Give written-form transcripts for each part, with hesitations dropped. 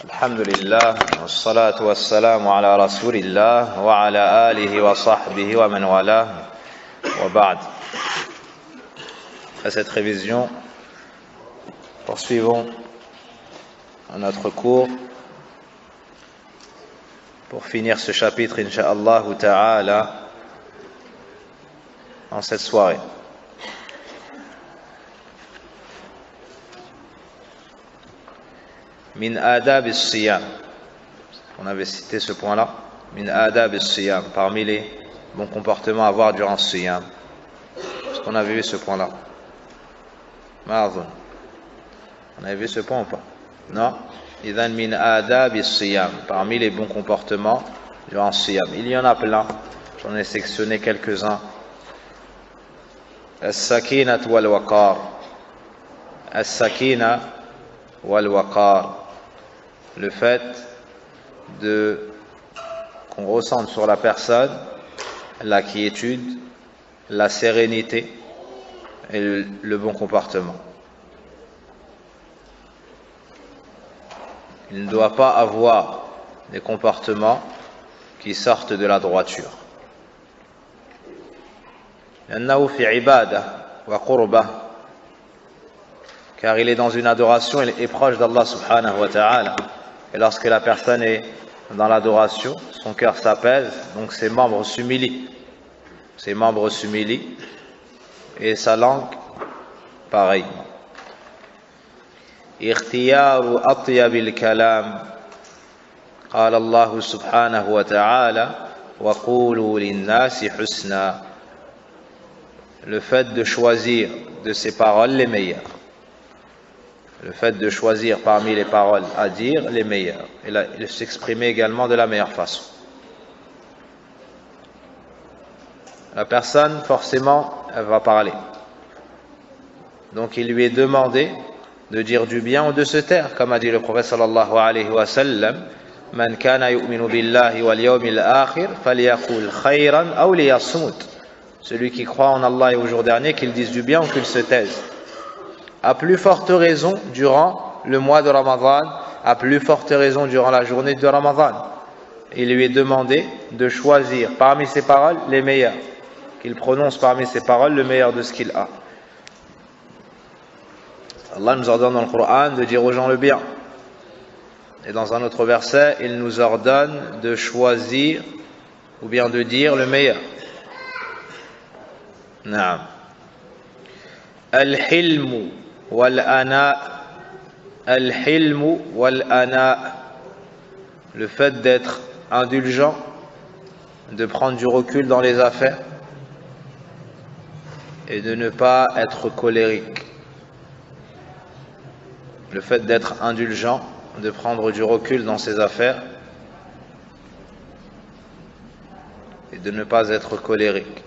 الحمد لله والصلاة والسلام على رسول الله وعلى آله وصحبه ومن والاه وبعد. Après cette révision, poursuivons notre cours pour finir ce chapitre, Inch'Allah Ta'ala, en cette soirée. Min adab as-siyam. On avait cité ce point-là. Min adab as-siyam. Parmi les bons comportements à avoir durant ce siyam. Est-ce qu'on avait vu ce point-là? Ma'adhun. On avait vu ce point ou pas? Non? Idhan min adab as-siyam. Parmi les bons comportements durant ce siyam. Il y en a plein. J'en ai sélectionné quelques-uns. As-sakina wal-waqar. As-sakina wal-waqar. Le fait qu'on ressente sur la personne la quiétude, la sérénité et le bon comportement. Il ne doit pas avoir des comportements qui sortent de la droiture. لأنه في عبادة وقربة, car il est dans une adoration, il est proche d'Allah subhanahu wa ta'ala. Et lorsque la personne est dans l'adoration, son cœur s'apaise, donc ses membres s'humilient. Ses membres s'humilient et sa langue, pareillement. اختيار أطيب الكلام قال الله سبحانه وتعالى وقولوا للناس حسنا. Le fait de choisir de ses paroles les meilleures. Le fait de choisir parmi les paroles à dire les meilleures et de s'exprimer également de la meilleure façon. La personne, forcément, elle va parler. Donc il lui est demandé de dire du bien ou de se taire, comme a dit le prophète sallallahu alayhi wa sallam, Man kana yu'minu billahi wal yawmil akhir falyaqul khayran aw liyasmut. Celui qui croit en Allah et au jour dernier, qu'il dise du bien ou qu'il se taise. À plus forte raison durant le mois de Ramadan, à plus forte raison durant la journée de Ramadan. Il lui est demandé de choisir parmi ses paroles les meilleures, qu'il prononce parmi ses paroles le meilleur de ce qu'il a. Allah nous ordonne dans le Coran de dire aux gens le bien. Et dans un autre verset, il nous ordonne de choisir ou bien de dire le meilleur. Naam. Al-hilmu wal-ana. Al-hilmu wal-ana. Le fait d'être indulgent, de prendre du recul dans les affaires et de ne pas être colérique. Le fait d'être indulgent, de prendre du recul dans ses affaires et de ne pas être colérique.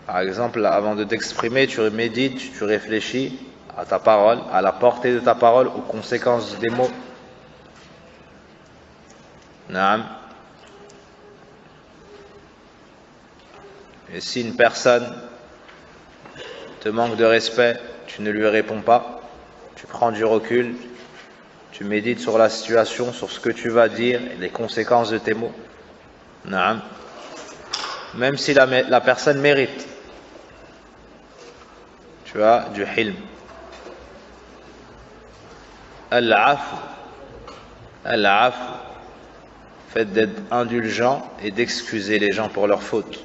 Par exemple, avant de t'exprimer, tu médites, tu réfléchis à ta parole, à la portée de ta parole, aux conséquences des mots. Naam. Et si une personne te manque de respect, tu ne lui réponds pas, tu prends du recul, tu médites sur la situation, sur ce que tu vas dire et les conséquences de tes mots. Naam. Même si la personne mérite. Tu as du hilm. Al-afu. Al-afu. Fait d'être indulgent et d'excuser les gens pour leurs fautes.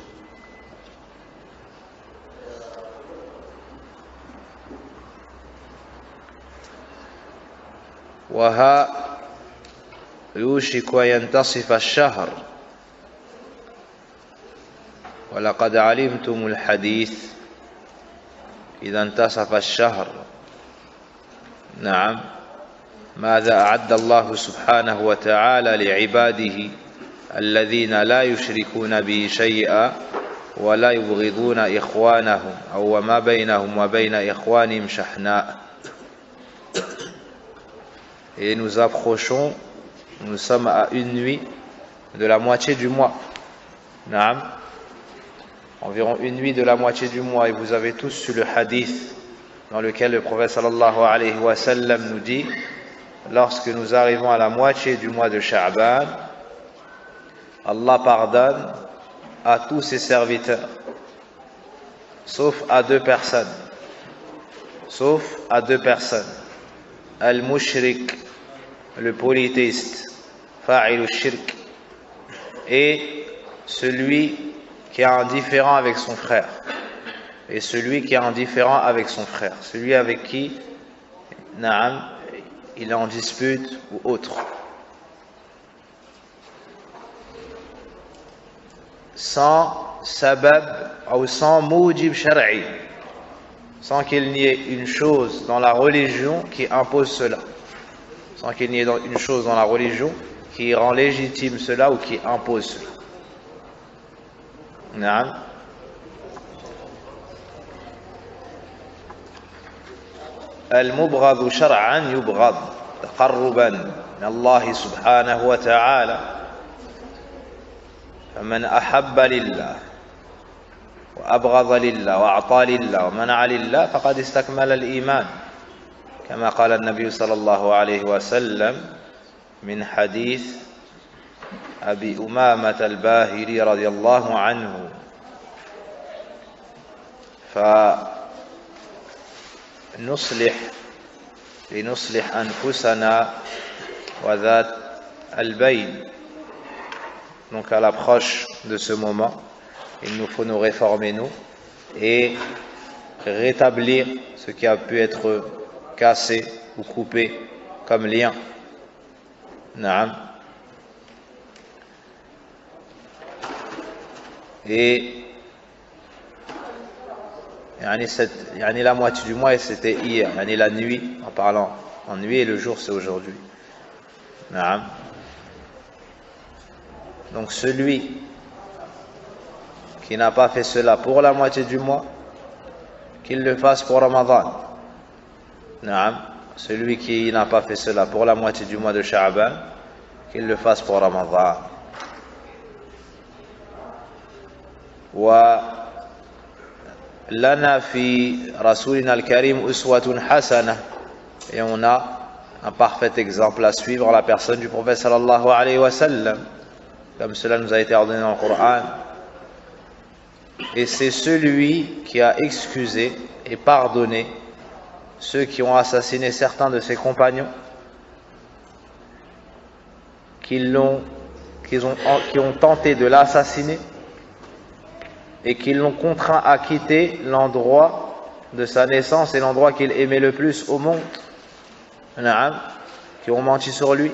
وها يوشك ينتصف الشهر ولقد علمتم الحديث إذا انتصف الشهر. نعم. ماذا أعد الله سبحانه وتعالى لعباده الذين لا يشركون به شيئا ولا يبغضون إخوانهم أو وما بينهم وبين إخوانهم شحناء. Et nous approchons, nous sommes à une nuit de la moitié du mois. Naam. environ une nuit de la moitié du mois, et vous avez tous su le hadith dans lequel le prophète sallallahu alayhi wa sallam nous dit, lorsque nous arrivons à la moitié du mois de Sha'ban, Allah pardonne à tous ses serviteurs, sauf à deux personnes. Al-Mushrik, le polythéiste, Fa'il shirk, et celui qui est indifférent avec son frère. Celui avec qui il est en dispute ou autre. Sans sabab ou sans mujib shar'i, sans qu'il n'y ait une chose dans la religion qui impose cela, sans qu'il n'y ait une chose dans la religion qui rend légitime cela ou qui impose cela. Naam. Al-mubghad shar'an yubghad taqarruban min Allah subhanahu wa ta'ala. فمن أحب لله وأبغض لله وأعطى لله ومنع لله فقد استكمل الإيمان كما قال النبي صلى الله عليه وسلم من حديث أبي أمامة الباهلي رضي الله عنه لنصلح أنفسنا وذات البين. Donc à l'approche de ce moment, il nous faut nous réformer nous et rétablir ce qui a pu être cassé ou coupé comme lien. Naam. Et la moitié du mois, c'était hier. La nuit, en parlant en nuit, et le jour, c'est aujourd'hui. Naam. Donc celui qui n'a pas fait cela pour la moitié du mois, qu'il le fasse pour Ramadan. Naam. Celui qui n'a pas fait cela pour la moitié du mois de Sha'ban, qu'il le fasse pour Ramadan. ولنا في رسولنا الكريم أسوة حسنة, et on a un parfait exemple à suivre, la personne du prophète sallallahu alayhi wa sallam, comme cela nous a été ordonné dans le Coran. Et c'est celui qui a excusé et pardonné ceux qui ont assassiné certains de ses compagnons, qui ont tenté de l'assassiner et qui l'ont contraint à quitter l'endroit de sa naissance et l'endroit qu'il aimait le plus au monde, qui ont menti sur lui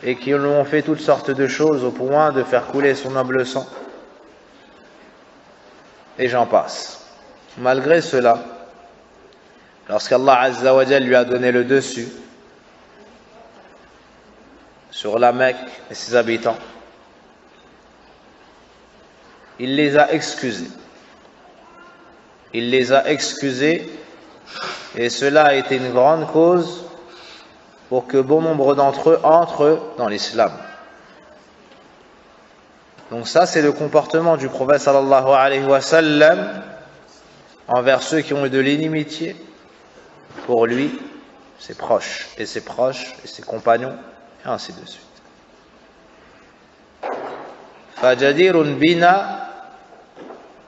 et qui lui ont fait toutes sortes de choses au point de faire couler son noble sang, et j'en passe. Malgré cela, lorsqu'Allah Azza wa Jal lui a donné le dessus sur la Mecque et ses habitants, il les a excusés. Et cela a été une grande cause pour que bon nombre d'entre eux entrent dans l'islam. Donc ça, c'est le comportement du prophète sallallahu alayhi wa sallam envers ceux qui ont eu de l'inimitié pour lui, ses proches et ses compagnons, et ainsi de suite. فجدير بنا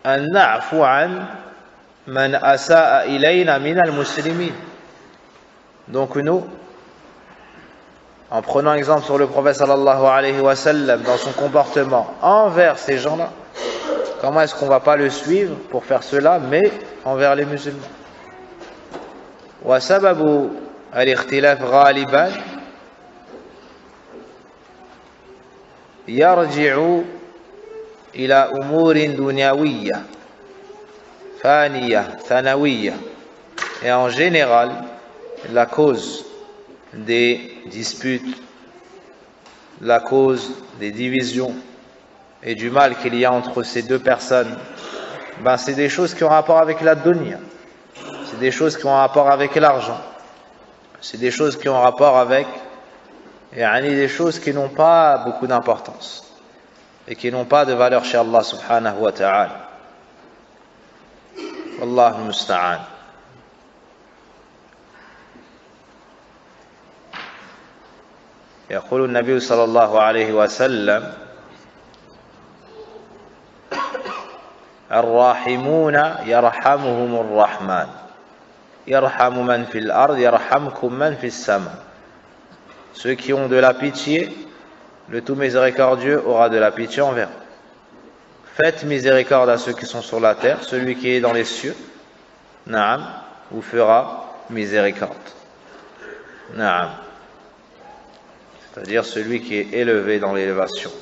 أن نعفو عن من أساء إلينا من المسلمين. Donc nous, en prenant exemple sur le prophète sallallahu alayhi wa sallam dans son comportement envers ces gens-là, comment est-ce qu'on ne va pas le suivre pour faire cela, mais envers les musulmans? وسبب الاختلاف غالبا يرجع إلى أمور دنيوية فانية ثانوية. Et en général, la cause des disputes, la cause des divisions et du mal qu'il y a entre ces deux personnes, c'est des choses qui ont rapport avec la dunya, c'est des choses qui ont rapport avec l'argent, c'est des choses qui ont rapport avec des choses qui n'ont pas beaucoup d'importance. et qui n'ont pas de valeur chez Allah subhanahu wa ta'ala. Wallahu musta'an. يقول النبي صلى الله عليه وسلم الراحمون يرحمهم الرحمن يرحم من في الأرض يرحمكم من في السماء. Ceux qui ont de la pitié, le tout miséricordieux aura de la pitié envers eux. Faites miséricorde à ceux qui sont sur la terre, celui qui est dans les cieux, Naam, vous fera miséricorde. Naam. C'est-à-dire celui qui est élevé dans l'élévation.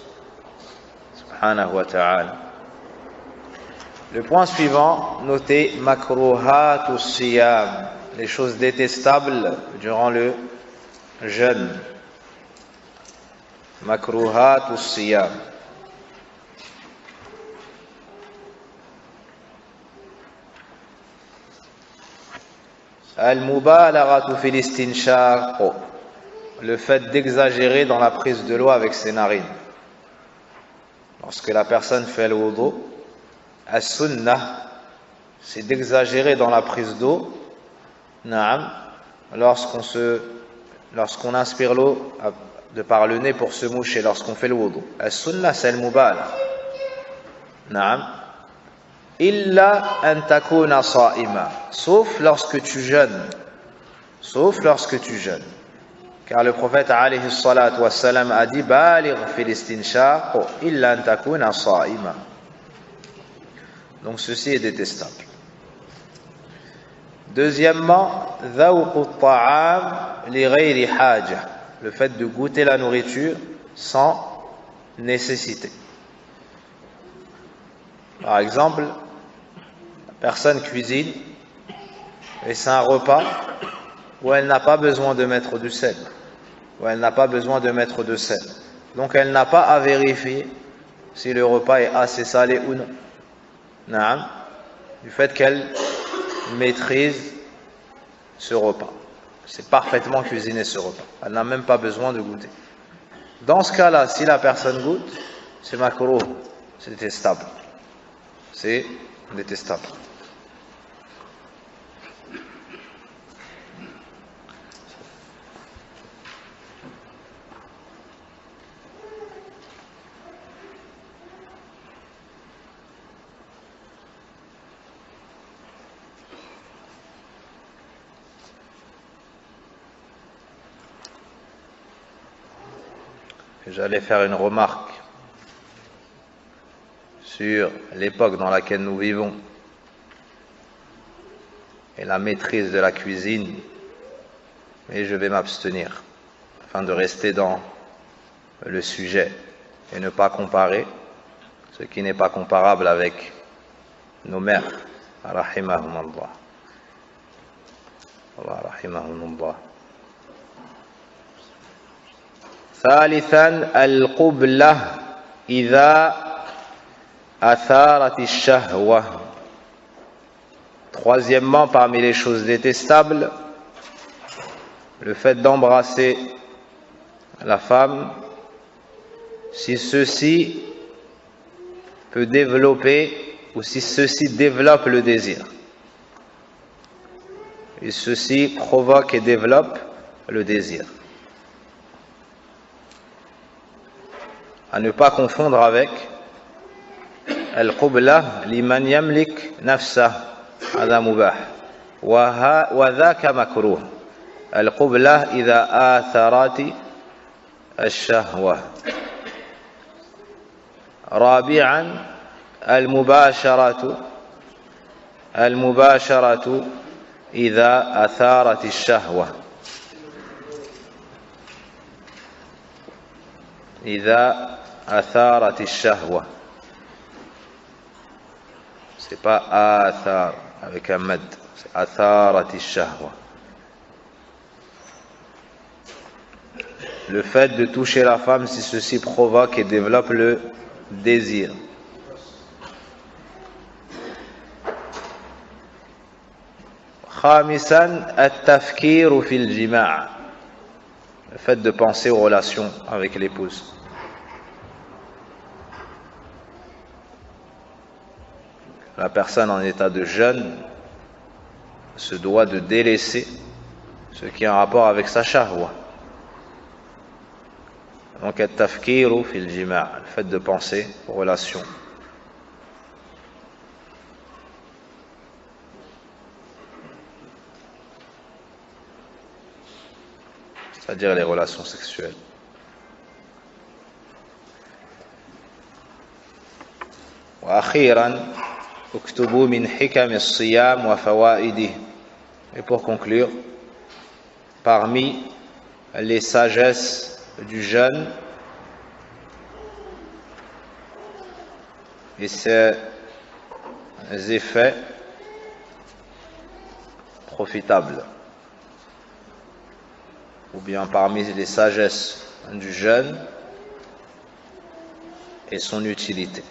Subhanahu wa ta'ala. Le point suivant, notez makruhatus siyam, les choses détestables durant le jeûne. Makruhatus siyam. Al-mubalaghatu fil istinshaq, le fait d'exagérer dans la prise de l'eau avec ses narines. Lorsque la personne fait le wudu, as-sunnah, c'est d'exagérer dans la prise d'eau. Naam, lorsqu'on inspire l'eau de par le nez pour se moucher, lorsqu'on fait le wudu. As-sunnah, c'est le mubalagh. Naam. Illa an takuna sa'ima, sauf lorsque tu jeûnes. Sauf lorsque tu jeûnes. Car le prophète alayhi salatu wassalam a dit baligh fil istinshaq illa an takuna sa'ima. Donc ceci est détestable. Deuxièmement, dhawqu at-ta'am li ghayri haja, le fait de goûter la nourriture sans nécessité. Par exemple, la personne cuisine et c'est un repas où elle n'a pas besoin de mettre du sel, où elle n'a pas besoin de mettre de sel. Donc elle n'a pas à vérifier si le repas est assez salé ou non. Naam, du fait qu'elle maîtrise ce repas. C'est parfaitement cuisiné ce repas. Elle n'a même pas besoin de goûter. Dans ce cas-là, si la personne goûte, c'est makruh, c'est détestable. C'est détestable. J'allais faire une remarque sur l'époque dans laquelle nous vivons et la maîtrise de la cuisine, mais je vais m'abstenir afin de rester dans le sujet et ne pas comparer ce qui n'est pas comparable avec nos mères. Rahimahumullah. Rahimahumullah. ثالثا القبلة إذا أثارت الشهوة. Troisièmement, parmi les choses détestables, le fait d'embrasser la femme si ceci peut développer ou si ceci développe le désir. Et ceci provoque et développe le désir. À ne pas confondre avec al-qubla liman yamlik nafsah, hada mubah wa dhaka makruh. Al-qubla idha atharati ash-shahwa. رابعا المباشرة إذا أثارت الشهوة. إذا أثارت الشهوة. C'est pas athar avec un mad, c'est atharat الشهوة. Le fait de toucher la femme si ceci provoque et développe le désir. خامسا التفكير في الجماع, le fait de penser aux relations avec l'épouse. la personne en état de jeûne se doit de délaisser ce qui est en rapport avec sa shahwa. Donc, at-tafkiru fil jima', le fait de penser aux relations. C'est-à-dire les relations sexuelles. وأخيرا اكتبوا من حكم الصيام وفوائده. Et pour conclure, parmi les sagesses du jeûne et ses effets profitables, ou bien parmi les sagesses du jeûne et son utilité.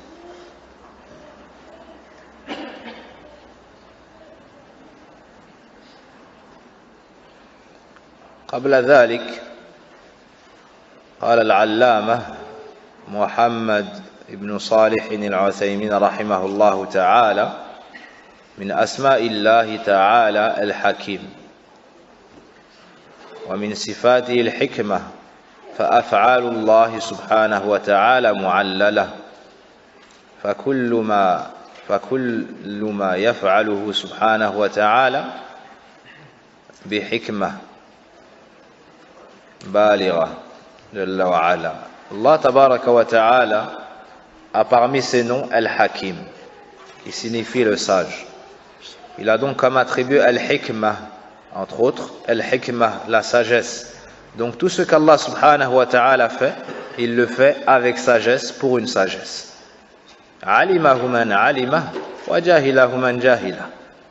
قبل ذلك قال العلامة محمد بن صالح العثيمين رحمه الله تعالى من أسماء الله تعالى الحكيم ومن صفاته الحكمة فأفعال الله سبحانه وتعالى معللة فكل ما يفعله سبحانه وتعالى بحكمة بالغة جل وعلا. Allah tabaraka wa ta'ala a parmi ses noms Al-Hakim, qui signifie le sage. Il a donc comme attribut Al-Hikmah, entre autres Al-Hikmah, la sagesse. Donc tout ce qu'Allah subhanahu wa ta'ala fait, il le fait avec sagesse pour une sagesse. Alimahu man alimah wa jahilahu man jahilah.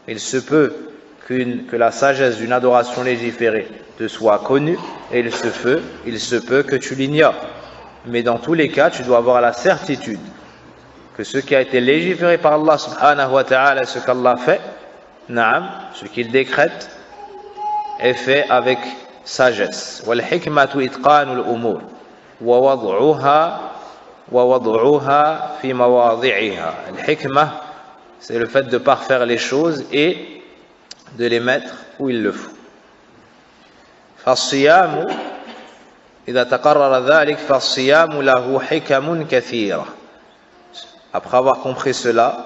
Il se peut que la sagesse d'une adoration légiférée te soit connue, et il se peut que tu l'ignores. Mais dans tous les cas, tu dois avoir la certitude que ce qui a été légiféré par Allah subhanahu wa ta'ala, ce qu'Allah fait, ce qu'il décrète, est fait avec sagesse. Wal hikmatu itqanul umur wa wad'uha fi mawadhi'iha. Al hikmah, c'est le fait de parfaire les choses et de les mettre où il le faut. فالصيام إذا تقرر ذلك فالصيام له حكم كثيرة. Après avoir compris cela,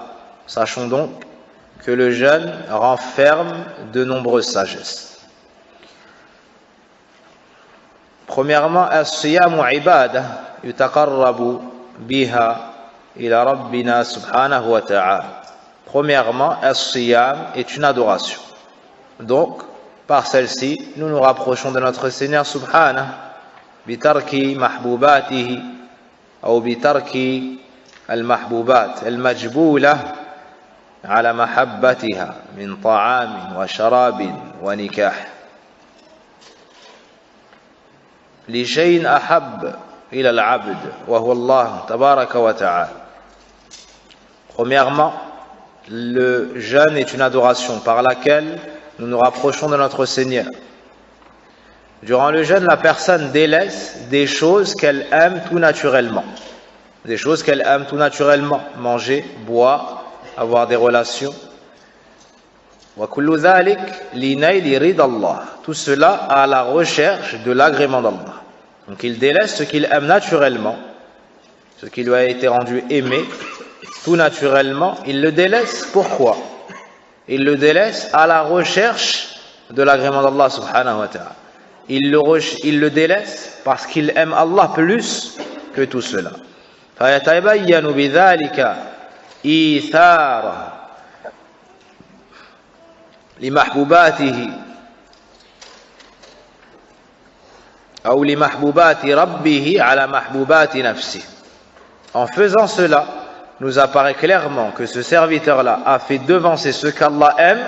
sachons donc que le jeûne renferme de nombreuses sagesses. Premièrement, الصيام عبادة يتقرب بها إلى ربنا سبحانه وتعالى. Premièrement, الصيام est une adoration. Donc, par celle-ci, nous nous rapprochons de notre Seigneur subhanahu bitarki mahboubatihi ou bitarki al-mahboubat al-majboula ala mahabbatiha min ta'amin wa sharabin wa nikah li shay'in ahab ila al-abd wa huwa Allah tabaraka wa ta'ala. Premièrement, le jeûne est une adoration par laquelle nous nous rapprochons de notre Seigneur. Durant le jeûne, la personne délaisse des choses qu'elle aime tout naturellement. Des choses qu'elle aime tout naturellement. Manger, boire, avoir des relations. Tout cela à la recherche de l'agrément d'Allah. Donc il délaisse ce qu'il aime naturellement, ce qui lui a été rendu aimé, tout naturellement. Il le délaisse. Pourquoi? Il le délaisse à la recherche de l'agrément d'Allah subhanahu wa ta'ala. Il le délaisse parce qu'il aime Allah plus que tout cela. فَيَتَبَيَّنُ بِذَلِكَ إِيثَارَ لِمَحْبُوبَاتِهِ أو لِمَحْبُوبَاتِ رَبِّهِ عَلَى مَحْبُوبَاتِ نَفْسِهِ. En faisant cela, nous apparaît clairement que ce serviteur-là a fait devancer ce qu'Allah aime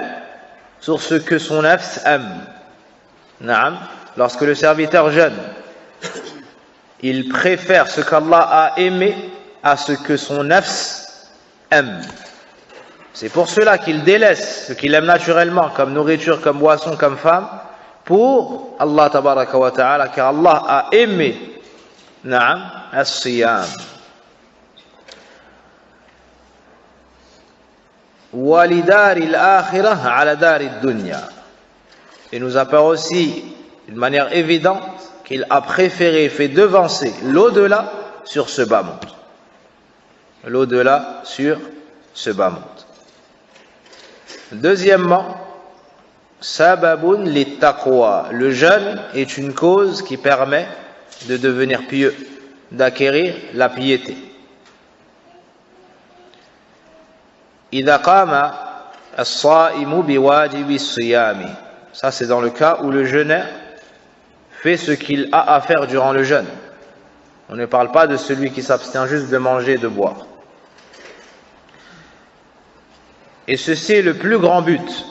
sur ce que son nafs aime. Lorsque le serviteur jeûne, il préfère ce qu'Allah a aimé à ce que son nafs aime. C'est pour cela qu'il délaisse ce qu'il aime naturellement, comme nourriture, comme boisson, comme femme, pour Allah tabaraka wa ta'ala, car Allah a aimé as-siyam. وَلِدَارِ الْآخِرَةِ عَلَى دَارِ الدُّنْيَا. Il nous apparaît aussi d'une manière évidente qu'il a préféré, fait devancer l'au-delà sur ce bas monde. L'au-delà sur ce bas monde. Deuxièmement, sababun littaqwa. Le jeûne est une cause qui permet de devenir pieux, d'acquérir la piété. إذا قام الصائم بواجب الصيام. Ça c'est dans le cas où le jeûneur fait ce qu'il a à faire durant le jeûne. On ne parle pas de celui qui s'abstient juste de manger et de boire. Et ceci est le plus grand but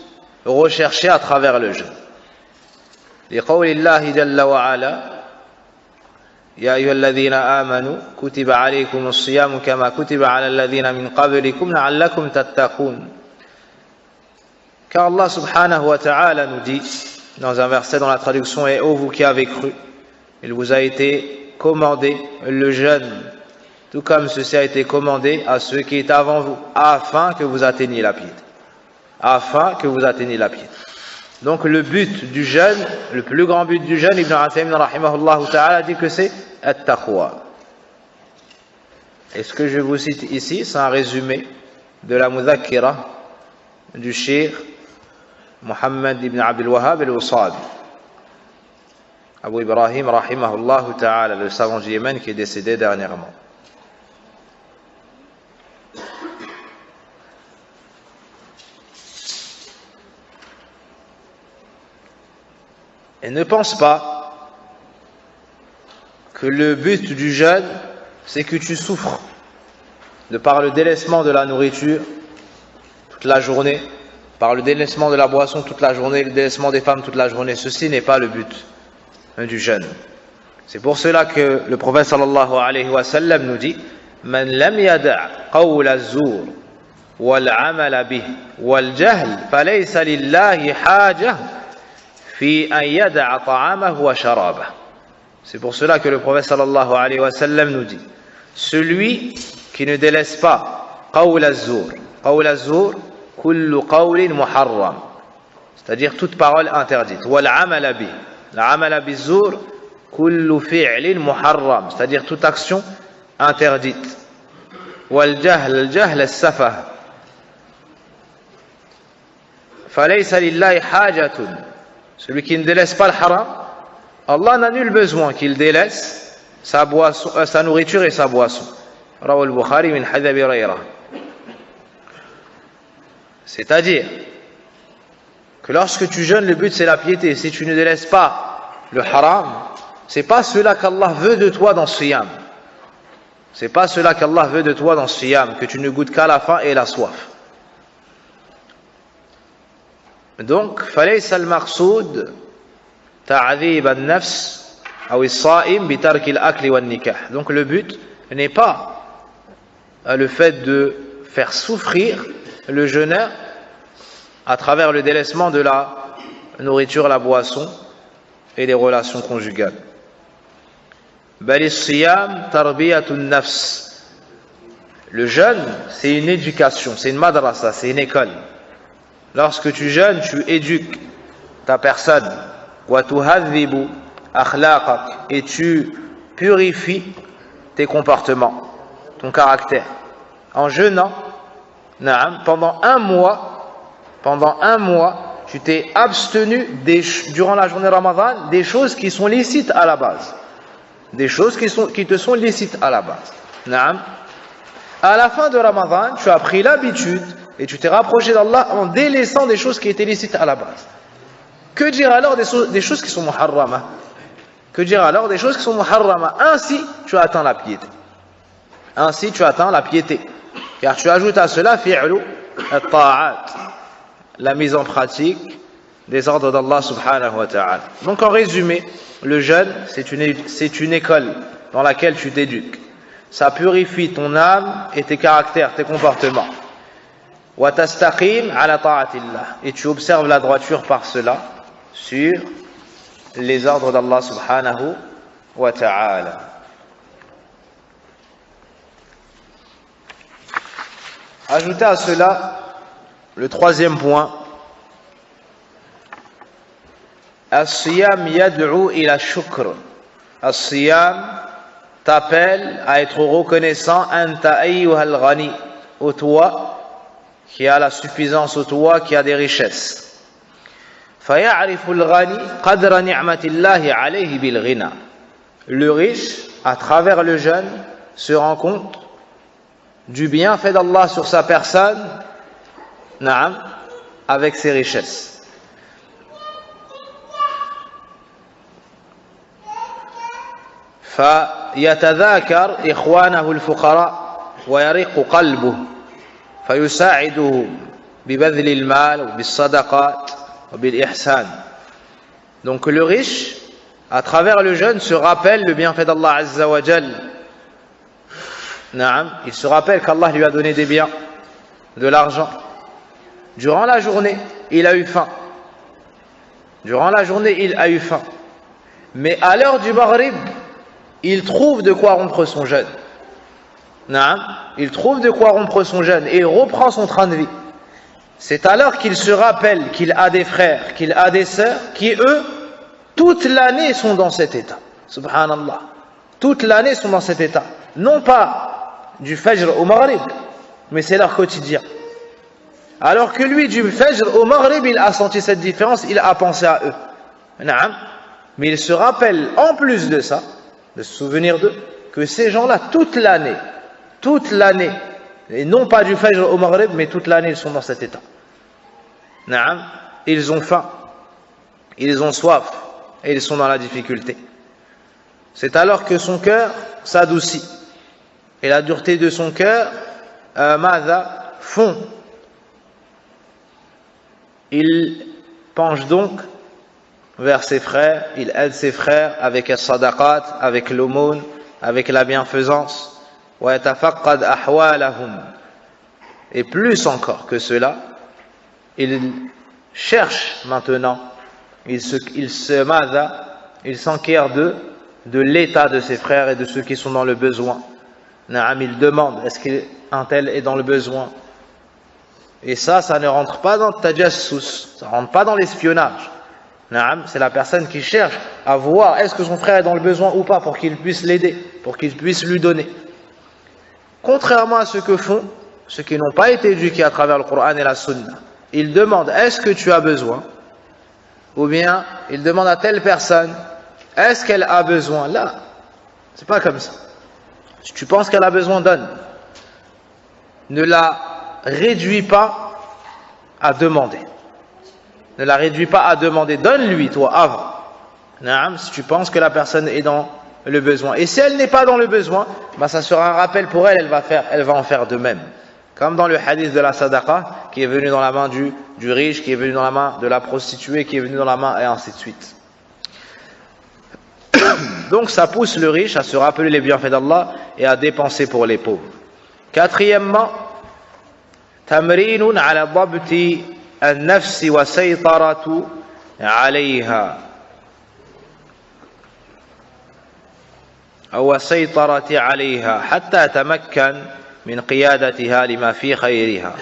recherché à travers le jeûne. لقول الله جل وعلا يا أيها الذين آمنوا كتب عليكم الصيام كما كتب على الذين من قبلكم لعلكم تتقون. Car Allah subhanahu wa ta'ala nous dit dans un verset dont la traduction est ô vous qui avez cru, il vous a été commandé le jeûne, tout comme ceci a été commandé à ceux qui étaient avant vous, afin que vous atteigniez la piété. Afin que vous atteigniez la piété. Donc le but du jeûne, le plus grand but du jeûne, Ibn Uthaymin rahimahullah ta'ala dit que c'est at-taqwa. Et ce que je vous cite ici, c'est un résumé de la mudhakkira du cheikh Muhammad ibn Abdul Wahhab al-Wasabi, Abu Ibrahim rahimahullah ta'ala, le savant du Yémen qui est décédé dernièrement. Et ne pense pas que le but du jeûne, c'est que tu souffres de par le délaissement de la nourriture toute la journée, par le délaissement de la boisson toute la journée, le délaissement des femmes toute la journée. Ceci n'est pas le but du jeûne. C'est pour cela que le prophète sallallahu alayhi wa sallam nous dit Man lam yada' qawl az-zur wal 'amal bih wal jahl falaysa lillahi hajah fi an yada'a ta'amahu wa sharabahu. C'est pour cela que le prophète sallallahu alayhi wa sallam nous dit celui qui ne délaisse pas qawl az-zur. Qawl az-zur kullu qawlin muharram, c'est-à-dire toute parole interdite. Wal 'amal bih. L'amala biz-zur kullu fi'lin muharram, c'est-à-dire toute action interdite. Wal jahl, al-jahl as-safah. Falaysa lillahi hajatun. Celui qui ne délaisse pas le haram, Allah n'a nul besoin qu'il délaisse sa boisson, sa nourriture et sa boisson. Rawahu al-Bukhari min hadith Abi Hurayra. C'est-à-dire que lorsque tu jeûnes, le but c'est la piété. Si tu ne délaisses pas le haram, c'est pas cela qu'Allah veut de toi dans ce siyam. C'est pas cela qu'Allah veut de toi dans ce siyam, que tu ne goûtes qu'à la faim et la soif. Donc, فليس المقصود تعذيب النفس أو الصائم بترك الأكل والنكاح. Donc le but n'est pas le fait de faire souffrir le jeûneur à travers le délaissement de la nourriture, la boisson et les relations conjugales. بل الصيام تربية النفس. Le jeûne, c'est une éducation, c'est une madrasa, c'est une école. Lorsque tu jeûnes, tu éduques ta personne. وتهذب أخلاقك. Et tu purifies tes comportements, ton caractère. En jeûnant, pendant un mois, tu t'es abstenu durant la journée Ramadan des choses qui sont licites à la base. Des choses qui te sont licites à la base. À la fin de Ramadan, tu as pris l'habitude et tu t'es rapproché d'Allah en délaissant des choses qui étaient licites à la base. Que dire alors des choses qui sont muharrama? Que dire alors des choses qui sont muharrama? Ainsi, tu atteins la piété. Ainsi, tu atteins la piété. Car tu ajoutes à cela fi'lu at-ta'at, la mise en pratique des ordres d'Allah subhanahu wa ta'ala. Donc en résumé, le jeûne, c'est une école dans laquelle tu t'éduques. Ça purifie ton âme et tes caractères, tes comportements. Wa tastaqim ala ta'atillah. Et tu observes la droiture par cela sur les ordres d'Allah subhanahu wa ta'ala. Ajoutez à cela Le troisième point, As-siyam yad'u ila shukr. As-siyam t'appelle à être reconnaissant, anta ayyuhal ghani, au toi qui a la suffisance, au toi qui a des richesses. فَيَعْرِفُ الْغَنِي قَدْرَ نِعْمَةِ اللَّهِ عَلَيْهِ بِالْغِنَى. Le riche, à travers le jeûne, se rend compte du bienfait d'Allah sur sa personne, na'am, avec ses richesses. فيتذاكر إخوانه الفقراء ويرق قلبه فيساعدهم ببذل المال وبالصدقات وبالإحسان. Donc le riche, à travers le jeûne, se rappelle le bienfait d'Allah Azza wa Jal. Il se rappelle qu'Allah lui a donné des biens, de l'argent. Durant la journée, il a eu faim. Durant la journée, il a eu faim. Mais à l'heure du Maghrib, il trouve de quoi rompre son jeûne. Il trouve de quoi rompre son jeûne et il reprend son train de vie. C'est alors qu'il se rappelle qu'il a des frères, qu'il a des sœurs qui, eux, toute l'année sont dans cet état. Subhanallah. Toute l'année sont dans cet état. Non pas du Fajr au Maghrib, mais c'est leur quotidien. Alors que lui, du Fajr au Maghrib, il a senti cette différence, il a pensé à eux. Mais il se rappelle, en plus de ça, de se souvenir d'eux, que ces gens-là, toute l'année, et non pas du Fajr au Maghrib, mais toute l'année, ils sont dans cet état. Ils ont faim, ils ont soif, et ils sont dans la difficulté. C'est alors que son cœur s'adoucit, et la dureté de son cœur, fond. Il penche donc vers ses frères, il aide ses frères avec la sadaqat, avec l'aumône, avec la bienfaisance. Et plus encore que cela, il cherche maintenant, il s'enquiert de l'état de ses frères et de ceux qui sont dans le besoin. Il demande, est-ce qu'un tel est dans le besoin? Et ça ne rentre pas dans le tajassus, ça ne rentre pas dans l'espionnage. C'est la personne qui cherche à voir est-ce que son frère est dans le besoin ou pas pour qu'il puisse l'aider, pour qu'il puisse lui donner. Contrairement à ce que font ceux qui n'ont pas été éduqués à travers le Coran et la Sunna. Ils demandent est-ce que tu as besoin? Ou bien ils demandent à telle personne est-ce qu'elle a besoin? Là, c'est pas comme ça. Si tu penses qu'elle a besoin, donne. Ne la réduis pas à demander. Ne la réduis pas à demander. Donne-lui, toi, avant. Si tu penses que la personne est dans le besoin. Et si elle n'est pas dans le besoin, ça sera un rappel pour elle, elle va en faire de même. Comme dans le hadith de la sadaqa, qui est venu dans la main du riche, qui est venu dans la main de la prostituée, qui est venu dans la main, et ainsi de suite. Donc ça pousse le riche à se rappeler les bienfaits d'Allah et à dépenser pour les pauvres. Quatrièmement, tamrinun ala dabti an-nafsi wa saytaratu alayha. أو السيطرة عليها حتى تمكن من قيادتها لما في خيرها.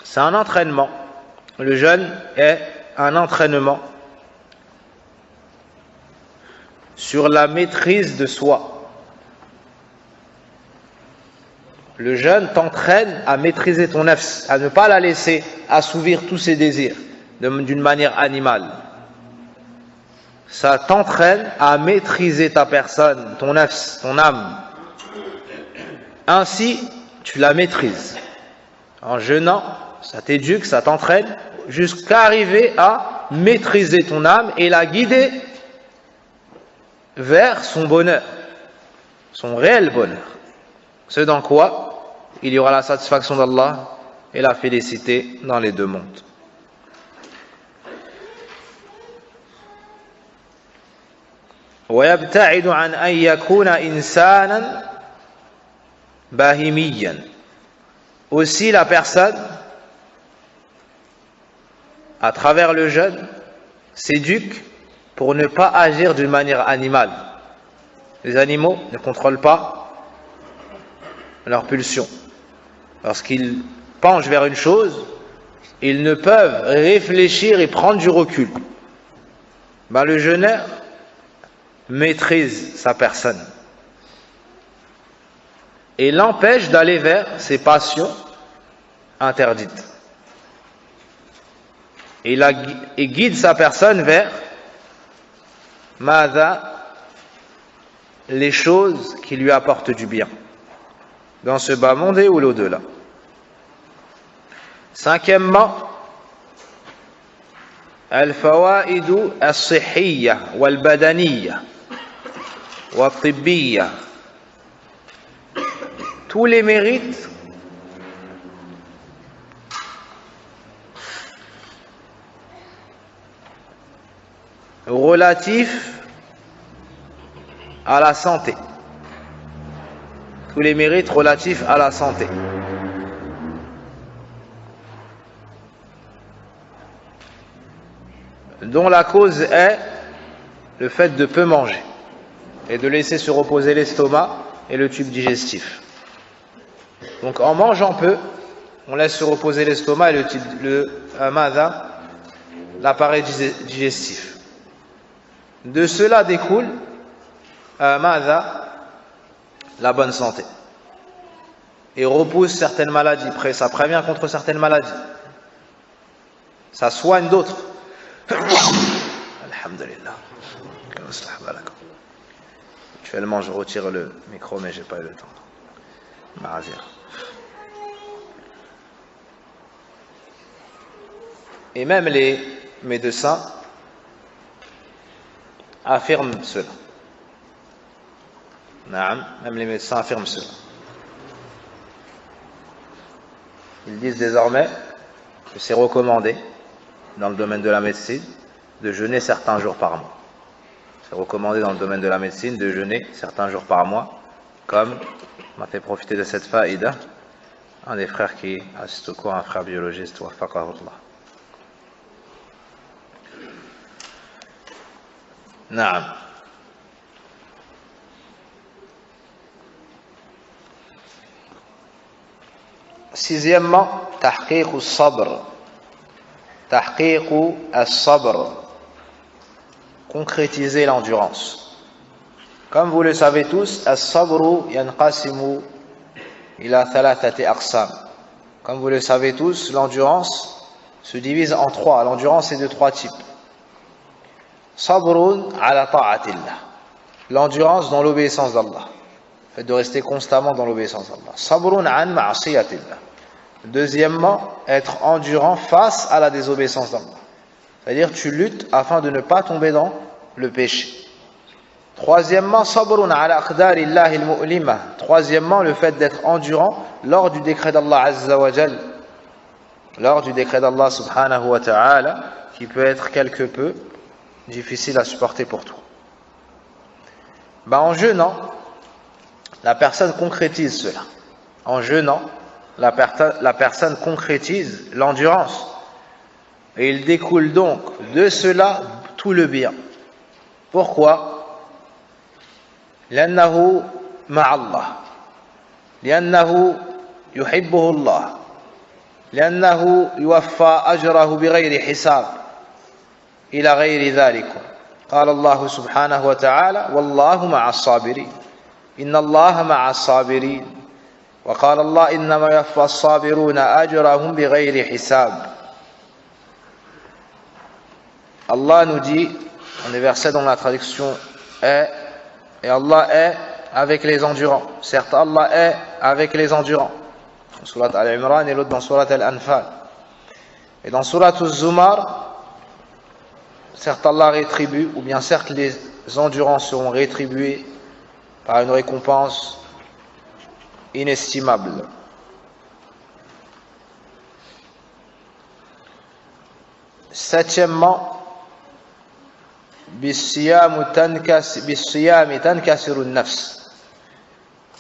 C'est un entraînement. Le jeûne est un entraînement sur la maîtrise de soi. Le jeûne t'entraîne à maîtriser ton nafs, à ne pas la laisser assouvir tous ses désirs d'une manière animale. Ça t'entraîne à maîtriser ta personne, ton nafs, ton âme. Ainsi, tu la maîtrises. En jeûnant, ça t'éduque, ça t'entraîne jusqu'à arriver à maîtriser ton âme et la guider vers son bonheur, son réel bonheur. Ce dans quoi il y aura la satisfaction d'Allah et la félicité dans les deux mondes. ويبتعد عن أن يكون إنسانا bahimiyan. Aussi la personne, à travers le jeûne, s'éduque pour ne pas agir d'une manière animale. Les animaux ne contrôlent pas leurs pulsions. lorsqu'ils penchent vers une chose, ils ne peuvent réfléchir et prendre du recul. Le jeûneur maîtrise sa personne et l'empêche d'aller vers ses passions interdites. Et guide sa personne vers les choses qui lui apportent du bien, dans ce bas monde et ou l'au-delà. Cinquièmement, al-fawaidu as-sihhiyya wal-badaniyya wat-tibbiyya. Tous les mérites relatifs à la santé. Tous les mérites relatifs à la santé. Dont la cause est le fait de peu manger et de laisser se reposer l'estomac et le tube digestif. Donc en mangeant peu, on laisse se reposer l'estomac et l'appareil digestif. De cela découle la bonne santé et repousse certaines maladies. Ça prévient contre certaines maladies, ça soigne d'autres. Alhamdulillah. Actuellement je retire le micro mais j'ai pas eu le temps. Et même les médecins affirment cela. Même les médecins affirment cela. Ils disent désormais que c'est recommandé dans le domaine de la médecine de jeûner certains jours par mois. C'est recommandé dans le domaine de la médecine de jeûner certains jours par mois, comme m'a fait profiter de cette faïda un des frères qui assiste au cours, un frère biologiste, waffaqahullah. Naam. Sixièmement, tahqiq as-sabr. Tahqiq as-sabr. Concrétiser l'endurance. Comme vous le savez tous, as-sabru yanqasimu ila thalathati aqsam. Comme vous le savez tous, l'endurance se divise en trois. L'endurance est de trois types. Sabrun ala ta'atillah. L'endurance dans l'obéissance d'Allah. Le fait de rester constamment dans l'obéissance d'Allah. Sabrun an ma'asiyatillah. Deuxièmement, être endurant face à la désobéissance d'Allah. C'est-à-dire tu luttes afin de ne pas tomber dans le péché. Troisièmement, sabrun ala aqdarillahi al-mu'lima. Troisièmement, le fait d'être endurant lors du décret d'Allah Azza wa Jal. Lors du décret d'Allah subhanahu wa ta'ala, qui peut être quelque peu difficile à supporter pour toi. En jeûnant, la personne concrétise cela. En jeûnant, la personne concrétise l'endurance. Et il découle donc de cela tout le bien. Pourquoi? لأنه مع الله لأنه يحبه الله لأنه يوفى أجره بغير حساب إلى غير ذلك. قال الله سبحانه وتعالى والله مع الصابرين إن الله مع الصابرين وقال الله إنما يوفى الصابرون أجرهم بغير حساب. Allah nous dit, dans les versets dont la traduction est, et Allah est avec les endurants. Certes, Allah est avec les endurants. Dans Surat Al-Imran et l'autre dans Surat Al-Anfal. Et dans Surat Al-Zumar, certes Allah rétribue, ou bien certes les endurants seront rétribués par une récompense inestimable. Septièmement, بالصيام تنكسر النفس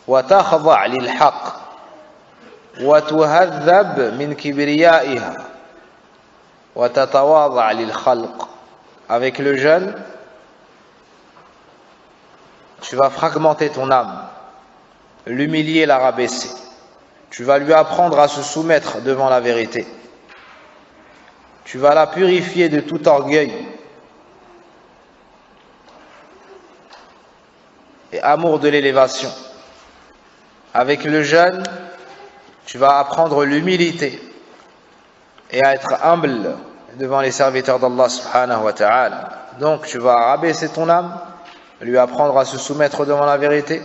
وتخضع للحق وتهذب من كبريائها وتتواضع للخلق. Avec le jeûne, tu vas fragmenter ton âme, l'humilier, la rabaisser, Tu vas lui apprendre à se soumettre devant la vérité. Tu vas la purifier de tout orgueil et amour de l'élévation. Avec le jeûne, tu vas apprendre l'humilité et à être humble devant les serviteurs d'Allah subhanahu wa ta'ala. Donc tu vas rabaisser ton âme, lui apprendre à se soumettre devant la vérité.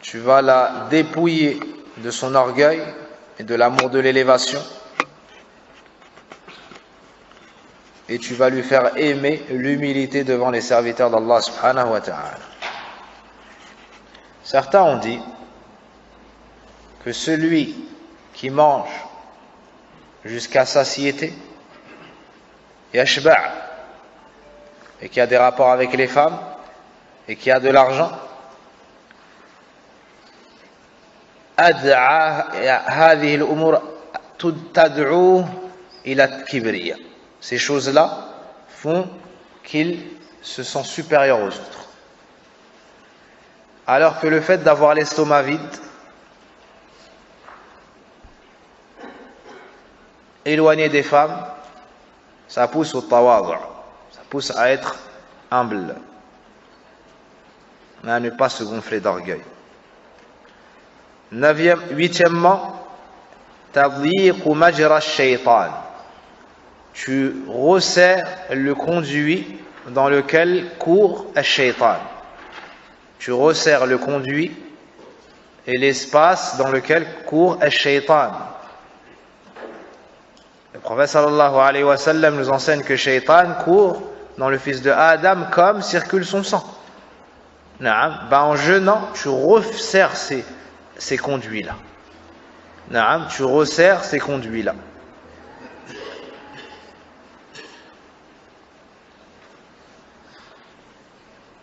Tu vas la dépouiller de son orgueil et de l'amour de l'élévation. Et tu vas lui faire aimer l'humilité devant les serviteurs d'Allah subhanahu wa ta'ala. Certains ont dit que celui qui mange jusqu'à satiété, yashba', et qui a des rapports avec les femmes, et qui a de l'argent, ces choses-là font qu'il se sent supérieur aux autres. Alors que le fait d'avoir l'estomac vide, éloigné des femmes, ça pousse au tawadu', ça pousse à être humble, à ne pas se gonfler d'orgueil. Huitièmement, tadyiqu majra shaytan. Tu resserres le conduit dans lequel court ash-shaytan. Tu resserres le conduit et l'espace dans lequel court ash-shaytan. Le prophète sallallahu alayhi wa sallam nous enseigne que shaytan court dans le fils de Adam comme circule son sang. En jeûnant, tu resserres ces conduits-là. Tu resserres ces conduits-là.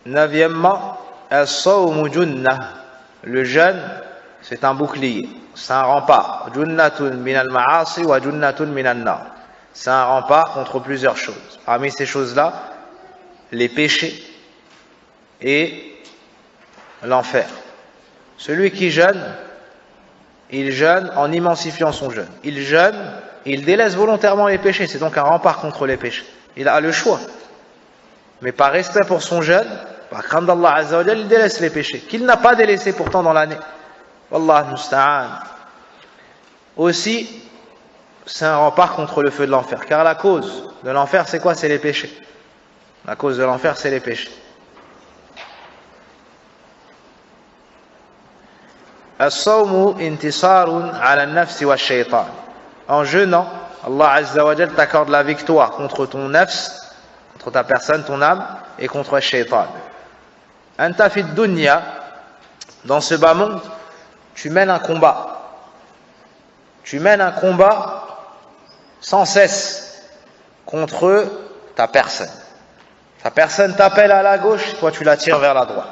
Neuvièmement, as-sawmu junnah. Le jeûne, c'est un bouclier, c'est un rempart. Junnatun min al-ma'asi wa junnatun min an-nar. C'est un rempart contre plusieurs choses. Parmi ces choses-là, les péchés et l'enfer. Celui qui jeûne, il jeûne en immensifiant son jeûne. Il jeûne, il délaisse volontairement les péchés. C'est donc un rempart contre les péchés. Il a le choix. Mais par respect pour son jeûne, par crainte d'Allah Azza wa Jalla, il délaisse les péchés, qu'il n'a pas délaissés pourtant dans l'année. Wallah musta'an. Aussi, c'est un rempart contre le feu de l'enfer. Car la cause de l'enfer, c'est quoi? C'est les péchés. La cause de l'enfer, c'est les péchés. As-sawmu intisarun ala an-nafsi wa shaytan. En jeûnant, Allah Azza wa Jalla t'accorde la victoire contre ton nafs, contre ta personne, ton âme, et contre le shaytan. Anta fi dunya, dans ce bas monde, tu mènes un combat. Tu mènes un combat sans cesse contre ta personne. Ta personne t'appelle à la gauche, toi tu la tires vers la droite.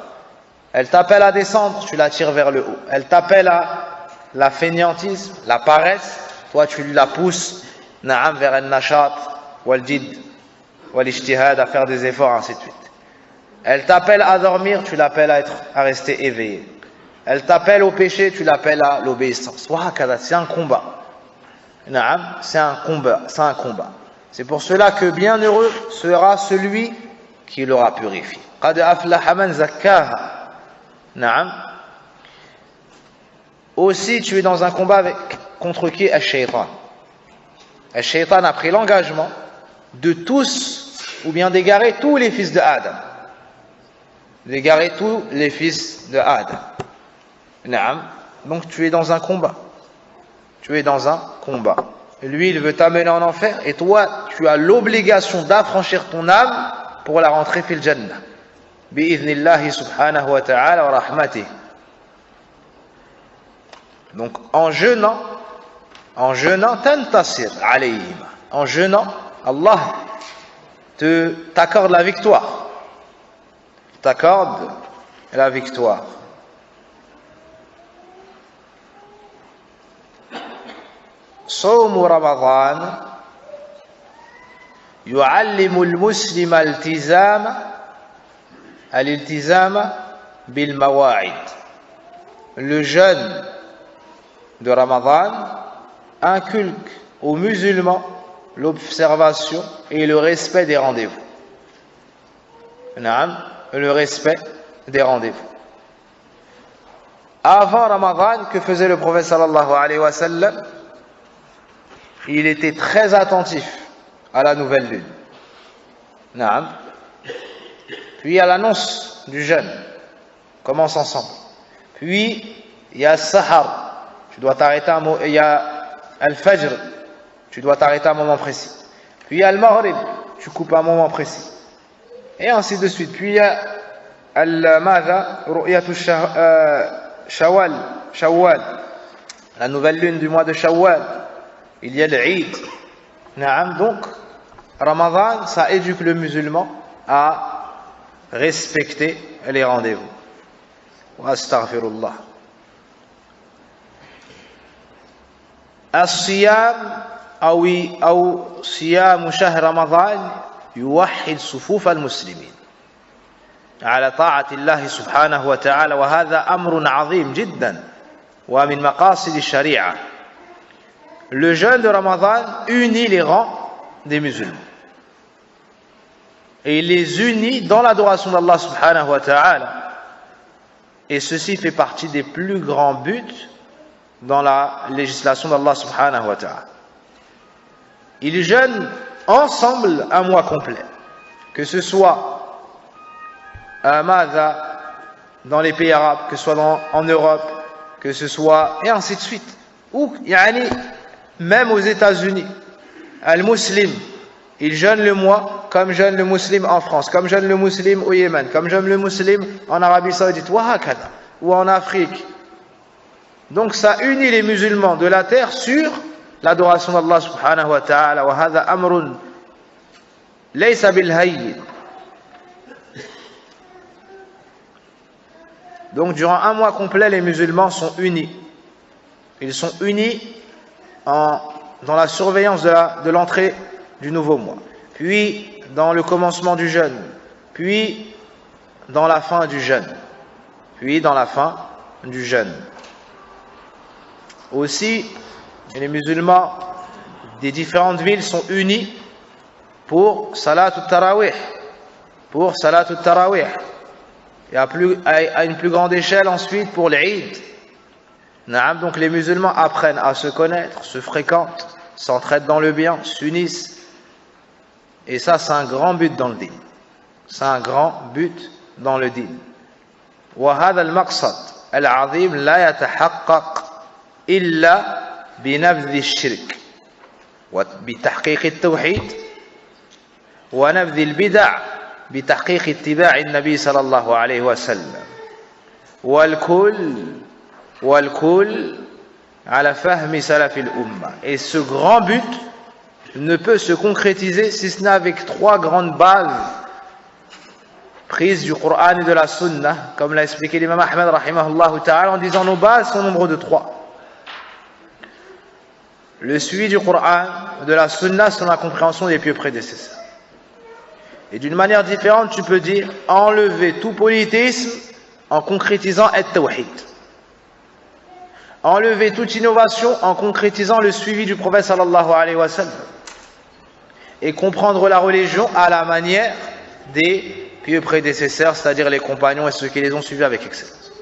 Elle t'appelle à descendre, tu la tires vers le haut. Elle t'appelle à la fainéantisme, la paresse, toi tu la pousses vers el nashat, wal jid, wal ijtihad, à faire des efforts, ainsi de suite. Elle t'appelle à dormir, tu l'appelles à rester éveillé. Elle t'appelle au péché, tu l'appelles à l'obéissance. C'est un combat. C'est un combat. C'est pour cela que bienheureux sera celui qui l'aura purifié. Qad aflaha man zakkaha. Aussi, tu es dans un combat contre qui? Ash-shaytan. Ash-shaytan a pris l'engagement de tous, ou bien d'égarer tous les fils de Adam. D'égarer tous les fils de Adam. Donc tu es dans un combat. Tu es dans un combat. Lui, il veut t'amener en enfer, et toi, tu as l'obligation d'affranchir ton âme pour la rentrer fil jannah. Bi'idhnillahi subhanahu wa ta'ala wa rahmatih. Donc en jeûnant, tantasir alayhim. En jeûnant, Allah t'accorde la victoire. T'accorde la victoire. صوم رمضان يعلم المسلم الالتزام بالمواعيد le jeûne de Ramadan inculque aux musulmans l'observation et le respect des rendez-vous. Le respect des rendez-vous. Avant Ramadan, que faisait le prophète sallallahu alayhi wa sallam? Il était très attentif à la nouvelle lune. Puis à l'annonce du jeûne. Commence ensemble. Puis il y a Sahar. Tu dois t'arrêter un moment. Il y a Al-Fajr. Tu dois t'arrêter à un moment précis. Puis il y a Al-Maghrib. Tu coupes à un moment précis. Et ainsi de suite. Puis il y a Al-Madha, Ru'yatu Shawwal, la nouvelle lune du mois de Shawwal. Il y a l'Eid. Donc, Ramadan, ça éduque le musulman à respecter les rendez-vous. Wa astaghfirullah. الصيام أو صيام شهر رمضان يوحد صفوف المسلمين على طاعة الله سبحانه وتعالى وهذا أمر عظيم جدا ومن مقاصد الشريعة. Le jeûne de Ramadan unit les rangs des musulmans et il les unit dans l'adoration d'Allah subhanahu wa ta'ala, et ceci fait partie des plus grands buts dans la législation d'Allah subhanahu wa ta'ala. Ils jeûnent ensemble un mois complet, que ce soit à Madha, dans les pays arabes, que ce soit en Europe, que ce soit, et ainsi de suite, ou même aux États-Unis. Al-Muslim, il jeûne le mois comme jeûne le musulman en France, comme jeûne le musulman au Yémen, comme jeûne le musulman en Arabie Saoudite, ou en Afrique. Donc ça unit les musulmans de la terre sur l'adoration d'Allah subhanahu wa ta'ala. Wa hadha amrun laysa bil hayyin. Donc durant un mois complet, les musulmans sont unis. Ils sont unis dans la surveillance de l'entrée du nouveau mois, puis dans le commencement du jeûne, puis dans la fin du jeûne, puis dans la fin du jeûne. Aussi, les musulmans des différentes villes sont unis pour Salat al-Tarawih. Et à une plus grande échelle ensuite pour l'Eid. Donc les musulmans apprennent à se connaître, se fréquentent, s'entraident dans le bien, s'unissent. Et ça, c'est un grand but dans le din. C'est un grand but dans le din. وهذا المقصد العظيم لا يتحقق إلا بنبذ الشرك وبتحقيق التوحيد ونبذ البدع بتحقيق اتباع النبي صلى الله عليه وسلم والكل على فهم سلف الأمة. Et ce grand but ne peut se concrétiser si ce n'est avec trois grandes bases prises du Coran et de la Sunna, comme l'a expliqué l'imam Ahmed rahimahullah ta'ala, en disant nos bases sont au nombre de trois. Le suivi du Coran, de la Sunna, selon la compréhension des pieux prédécesseurs. Et d'une manière différente, tu peux dire enlever tout polythéisme en concrétisant at-tawhid. Enlever toute innovation en concrétisant le suivi du prophète sallallahu alayhi wa sallam. Et comprendre la religion à la manière des pieux prédécesseurs, c'est-à-dire les compagnons et ceux qui les ont suivis avec excellence.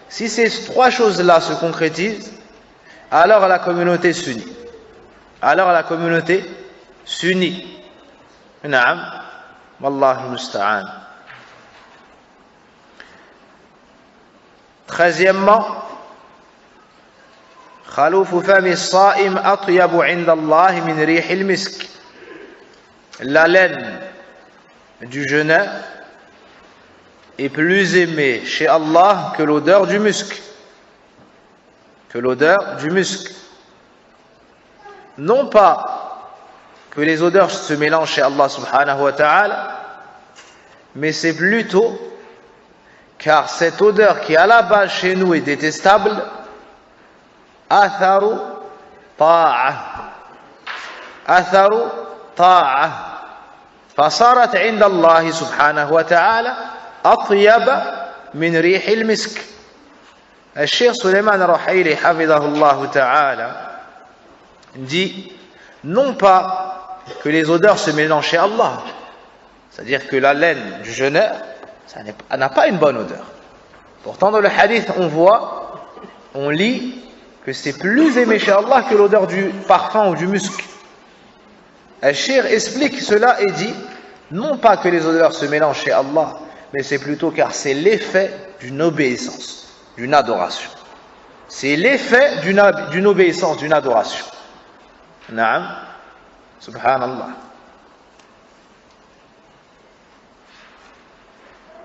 Si ces trois choses-là se concrétisent, alors la communauté s'unit. Naam. Wallahu musta'an. 13e, خلوف فم الصائم أطيب عند الله من ريح المسك. La laine du jeûneur est plus aimée chez Allah que l'odeur du musc. Non pas que les odeurs se mélangent chez Allah subhanahu wa ta'ala, mais c'est plutôt car cette odeur qui à la base chez nous est détestable, atharu ta'a fasarat 'inda Allah subhanahu wa ta'ala atyab min rih al-misk. Cheikh Suleiman Ruhaili hafidahullah ta'ala dit non pas que les odeurs se mélangent chez Allah, c'est-à-dire que la laine du jeûneur, ça n'a pas une bonne odeur. Pourtant dans le hadith on lit que c'est plus aimé chez Allah que l'odeur du parfum ou du musc. Cheikh explique cela et dit non pas que les odeurs se mélangent chez Allah, mais c'est plutôt car c'est l'effet d'une obéissance, d'une adoration. C'est l'effet d'une obéissance, d'une adoration. Naam, subhanallah.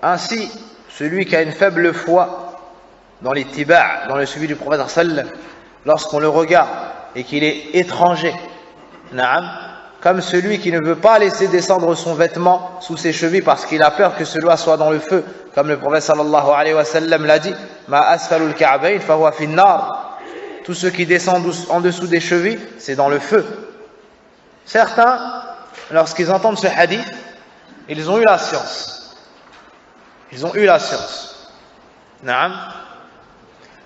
Ainsi, celui qui a une faible foi dans l'ittiba', dans le suivi du prophète sallam, lorsqu'on le regarde et qu'il est étranger, naam, comme celui qui ne veut pas laisser descendre son vêtement sous ses chevilles parce qu'il a peur que cela soit dans le feu, comme le prophète sallallahu alayhi wa sallam l'a dit, ma asfalul ka'bayn fahuwa fin nar. Tout ce qui descend en dessous des chevilles, c'est dans le feu. Certains, lorsqu'ils entendent ce hadith, ils ont eu la science. Ils ont eu la science. Naam.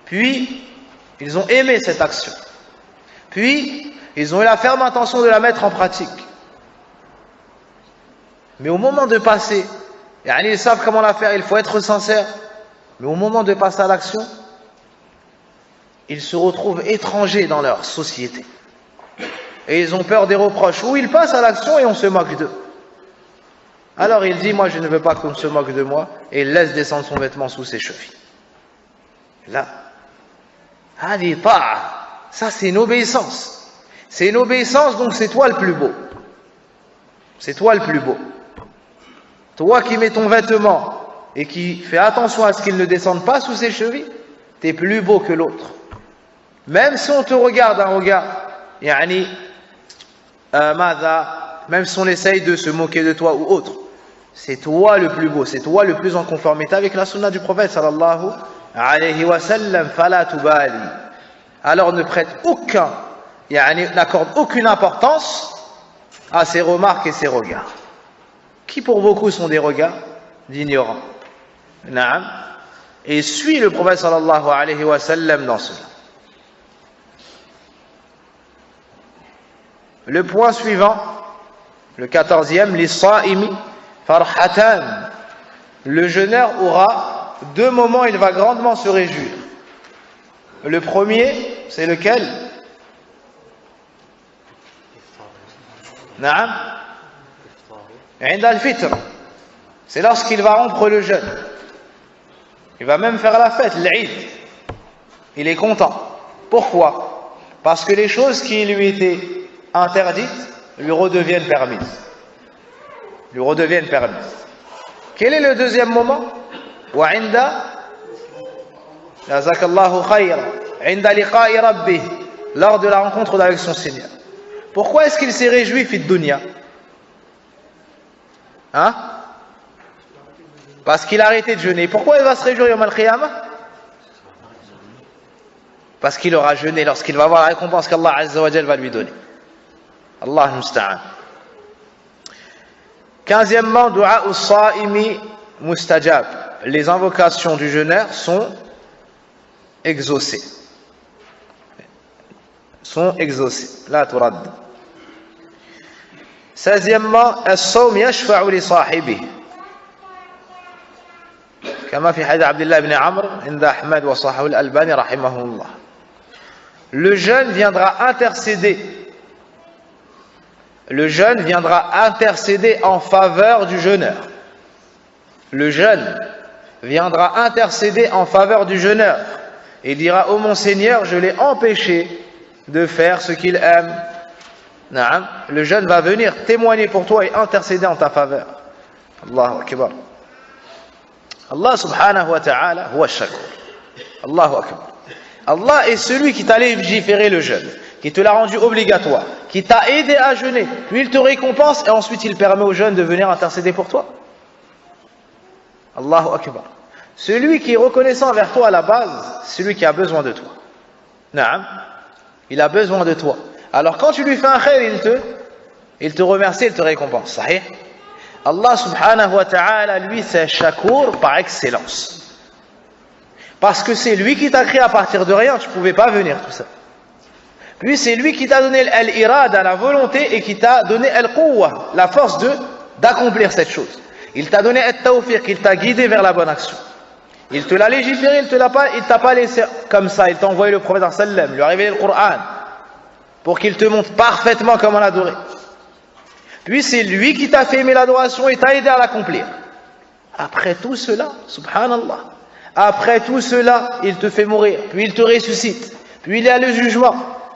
Puis, ils ont aimé cette action. Puis, ils ont eu la ferme intention de la mettre en pratique. Mais au moment de passer, ils savent comment la faire, il faut être sincère. Mais au moment de passer à l'action, ils se retrouvent étrangers dans leur société. Et ils ont peur des reproches. Ou ils passent à l'action et on se moque d'eux. Alors il dit, moi je ne veux pas qu'on se moque de moi, et il laisse descendre son vêtement sous ses chevilles. Là, ça c'est une obéissance. C'est une obéissance, donc c'est toi le plus beau. C'est toi le plus beau. Toi qui mets ton vêtement et qui fais attention à ce qu'il ne descende pas sous ses chevilles, tu es plus beau que l'autre. Même si on te regarde un regard, même si on essaye de se moquer de toi ou autre, c'est toi le plus beau, c'est toi le plus en conformité avec la sunna du prophète sallallahu alayhi wa sallam, fala tubali. Alors ne prête n'accorde aucune importance à ces remarques et ces regards, qui pour beaucoup sont des regards d'ignorants. Naam. Et suis le prophète sallallahu alayhi wa sallam dans cela. Le point suivant, le 14e, les sa'imi farhatan. Le jeûneur aura deux moments où il va grandement se réjouir. Le premier, c'est lequel? Naam. Inda al-fitr. C'est lorsqu'il va rompre le jeûne. Il va même faire la fête, l'Eid. Il est content. Pourquoi? Parce que les choses qui lui étaient interdites lui redeviennent permises. Lui redeviennent permises. Quel est le deuxième moment? Wa inda jazakallahu khayra inda liqa'i rabbih, lors de la rencontre avec son Seigneur. Pourquoi est-ce qu'il s'est réjoui fi dunya? Parce qu'il a arrêté de jeûner. Pourquoi il va se réjouir yawm al-qiyamah? Parce qu'il aura jeûné lorsqu'il va avoir la récompense qu'Allah Azza wa Jal va lui donner. Allah musta'an. 15e, du'a us-sa'imi mustajab. Les invocations du jeûneur sont exaucées. La turad. 16e, as-sawm yashfa'u li sahibihi. كما في حديث عبد الله بن عمرو عند أحمد وصححه الألباني رحمه الله. Le jeûne viendra intercéder. Le jeûne viendra intercéder en faveur du jeûneur. Le jeûne viendra intercéder en faveur du jeûneur et dira: ô mon Seigneur, je l'ai empêché de faire ce qu'il aime. Naam. Le jeûne va venir témoigner pour toi et intercéder en ta faveur. Allahu Akbar. Allah subhanahu wa ta'ala huwa shakur. Allahu akbar. Allah est celui qui t'a légiféré le jeûne, qui te l'a rendu obligatoire, qui t'a aidé à jeûner, puis il te récompense et ensuite il permet au jeûne de venir intercéder pour toi. Allahu akbar. Celui qui est reconnaissant envers toi à la base, c'est celui qui a besoin de toi. Naam. Il a besoin de toi. Alors quand tu lui fais un khair, il te remercie, il te récompense. Sahih? Allah subhanahu wa ta'ala, lui, c'est shakur par excellence. Parce que c'est lui qui t'a créé à partir de rien, tu ne pouvais pas venir tout ça. Puis c'est lui qui t'a donné l'irada, la volonté, et qui t'a donné al-quwwa, la force d'accomplir cette chose. Il t'a donné al-tawfiq, il t'a guidé vers la bonne action. Il te l'a légiféré, il t'a pas laissé comme ça, il t'a envoyé le prophète sallam, lui a révélé le Coran, pour qu'il te montre parfaitement comment l'adorer. Puis c'est lui qui t'a fait aimer l'adoration et t'a aidé à l'accomplir. Après tout cela, subhanallah, après tout cela, il te fait mourir, puis il te ressuscite, puis il y a le jugement,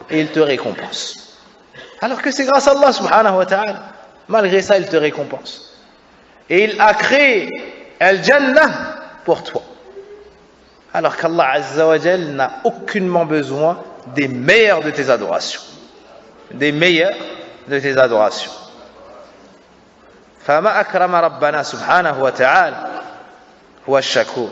et il te récompense. Alors que c'est grâce à Allah subhanahu wa ta'ala. Malgré ça, il te récompense. Et il a créé Al-Jannah pour toi. Alors qu'Allah Azza wa Jal n'a aucunement besoin des meilleures de tes adorations. Des meilleures de tes adorations. فما أكرم ربنا سبحانه وتعالى هو الشكور.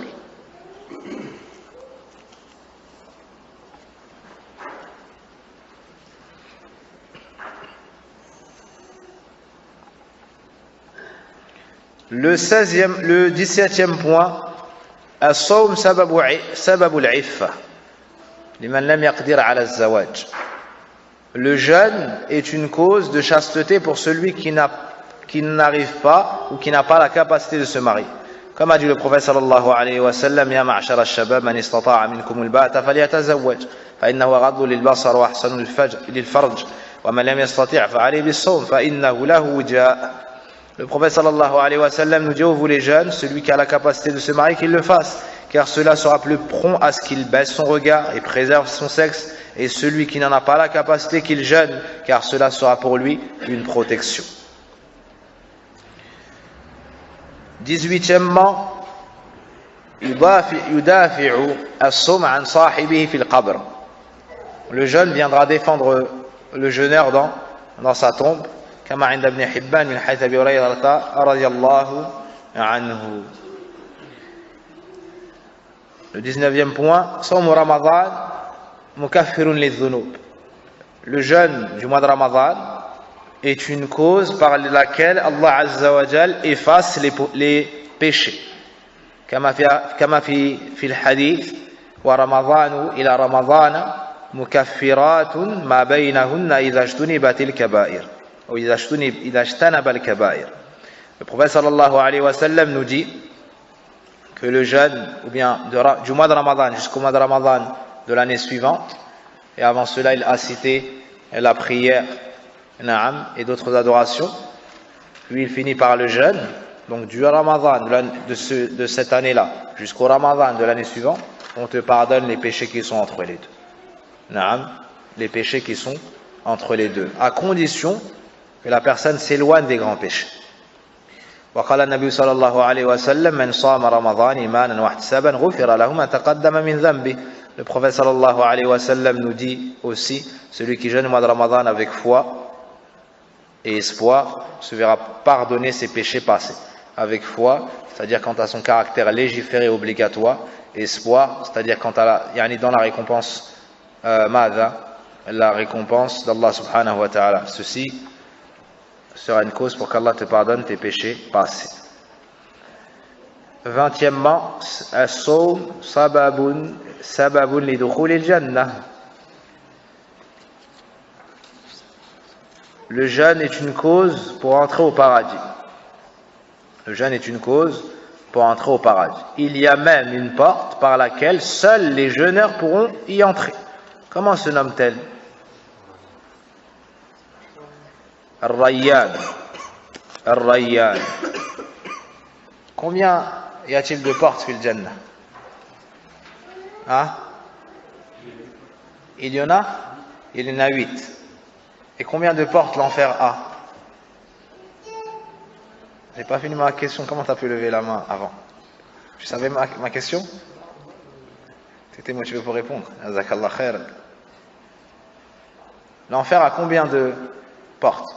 Le 17e point, الصوم سبب العفة لمن لم يقدر على الزواج. Le jeûne est une cause de chasteté pour celui qui n'arrive pas ou qui n'a pas la capacité de se marier. Comme a dit le prophète sallallahu alayhi wa sallam, يا معشر الشباب من استطاع منكم الباءة فليتزوج فإنه غض للبصر وأحسن للفرج ومن لم يستطع فعليه بالصوم فإنه له وجاء. Le prophète sallallahu alayhi wa sallam nous dit, ô vous les jeunes, celui qui a la capacité de se marier, qu'il le fasse, car cela sera plus prompt à ce qu'il baisse son regard et préserve son sexe, et celui qui n'en a pas la capacité, qu'il jeûne, car cela sera pour lui une protection. 18e, يدافع الصوم عن صاحبه في القبر. Le jeûne viendra défendre le jeûneur dans sa tombe. كما عند ابن حبان من حديث أبي هريرة رضي الله عنه. Le 19e point, صوم رمضان مكفر للذنوب. Le jeûne du mois de Ramadan est une cause par laquelle Allah Azza wa Jal efface les péchés. كما في الحديث ورمضان إلى رمضان مكفرات ما بينهن إذا اجتنبت الكبائر. Le prophète sallallahu alayhi wa sallam nous dit que le jeûne, ou bien du mois de Ramadan jusqu'au mois de Ramadan de l'année suivante, et avant cela il a cité la prière et d'autres adorations, puis il finit par le jeûne, donc du Ramadan de cette année-là jusqu'au Ramadan de l'année suivante, on te pardonne les péchés qui sont entre les deux. Les péchés qui sont entre les deux, à condition que la personne s'éloigne des grands péchés. وقال النبي صلى الله عليه وسلم من صام رمضان إيمانا واحتسابا غفر له ما تقدم من ذنبه. Le prophète sallallahu alayhi wa sallam nous dit aussi, celui qui jeûne le mois de Ramadan avec foi et espoir se verra pardonner ses péchés passés. Avec foi, c'est-à-dire quant à son caractère légiféré obligatoire, espoir, c'est-à-dire quant à dans la récompense la récompense d'Allah subhanahu wa ta'ala. Ceci sera une cause pour qu'Allah te pardonne tes péchés passés. 20e, as-sawm sababun lidukhul al-jannah. Le jeûne est une cause pour entrer au paradis. Le jeûne est une cause pour entrer au paradis. Il y a même une porte par laquelle seuls les jeûneurs pourront y entrer. Comment se nomme-t-elle? Ar-Rayyan. Ar-Rayyan. Combien y a-t-il de portes fil Jannah? Il y en a 8. Et combien de portes l'enfer a? J'ai pas fini ma question. Comment tu as pu lever la main avant? Tu savais ma question? Tu étais motivé pour répondre. Jazakallah khair. L'enfer a combien de portes?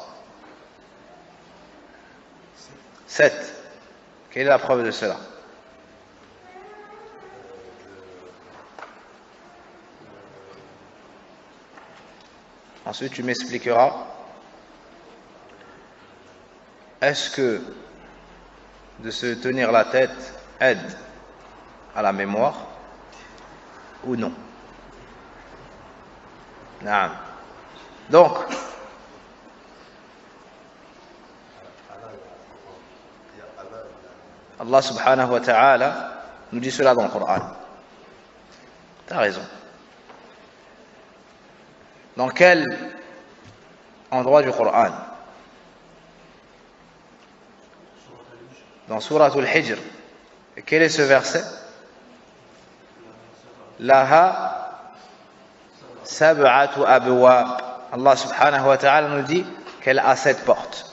7. Quelle est la preuve de cela? Ensuite, tu m'expliqueras, est-ce que de se tenir la tête aide à la mémoire, ou non. Naam. Donc, Allah subhanahu wa ta'ala nous dit cela dans le Coran. Tu as raison. Dans quel endroit du Coran? Dans Surat al-Hijr. Et quel est ce verset? Laha sab'atu abwab. Allah subhanahu wa ta'ala nous dit qu'elle a 7 portes.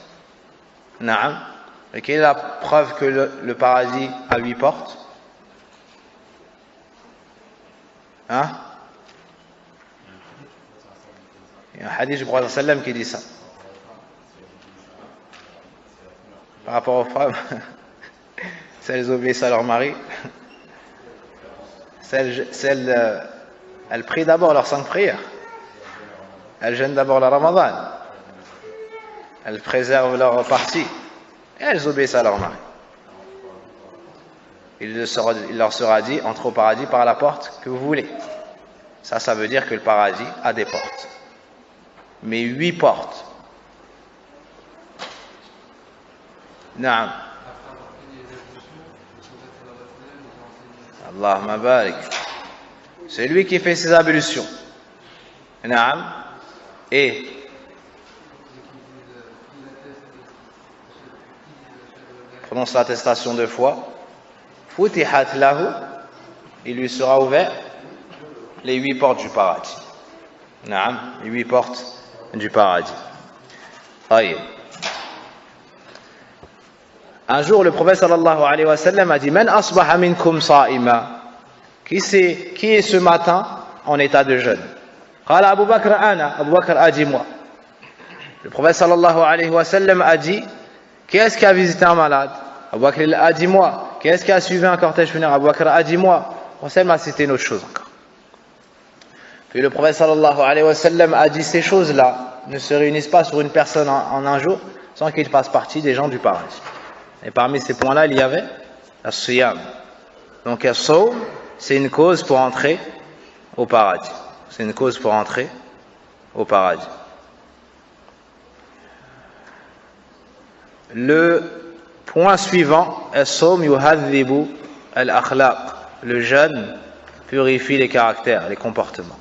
Naam. Et quelle est la preuve que le paradis a 8 portes? Hein? Il y a un hadith du prophète sallam qui dit ça. Par rapport aux femmes, celles obéissent à leur mari, elles prient d'abord leurs 5 prières. Elles jeûnent d'abord le Ramadan. Elles préservent leur partie. Et elles obéissent à leur mari. Il leur sera dit, entrez au paradis par la porte que vous voulez. Ça veut dire que le paradis a des portes. Mais 8 portes. Naam. Allahumma barik. C'est lui qui fait ses ablutions. Naam. Et prononce l'attestation de foi. Futihat lahu, il lui sera ouvert les 8 portes du paradis. Naam, les 8 portes du paradis. Aïe. Un jour, le prophète sallallahu alayhi wa sallam a dit: Man asbaha minkum sa'ima. Qui est ce matin en état de jeûne? Qala Abu Bakr ana. Abu Bakr a dit moi. Le prophète sallallahu alayhi wa sallam a dit: qui est-ce qui a visité un malade? Abu Bakr a dit moi. Qui est-ce qui a suivi un cortège funéraire? Abu Bakr a dit moi. Le prophète a cité une autre chose encore. Puis le prophète sallallahu alayhi wa sallam a dit: ces choses-là ne se réunissent pas sur une personne en un jour sans qu'il fasse partie des gens du paradis. Et parmi ces points-là, il y avait la siyam. Donc la sawm, c'est une cause pour entrer au paradis. C'est une cause pour entrer au paradis. Le point suivant, as-sawm yuhadhibu al-akhlaq. Le jeûne purifie les caractères, les comportements.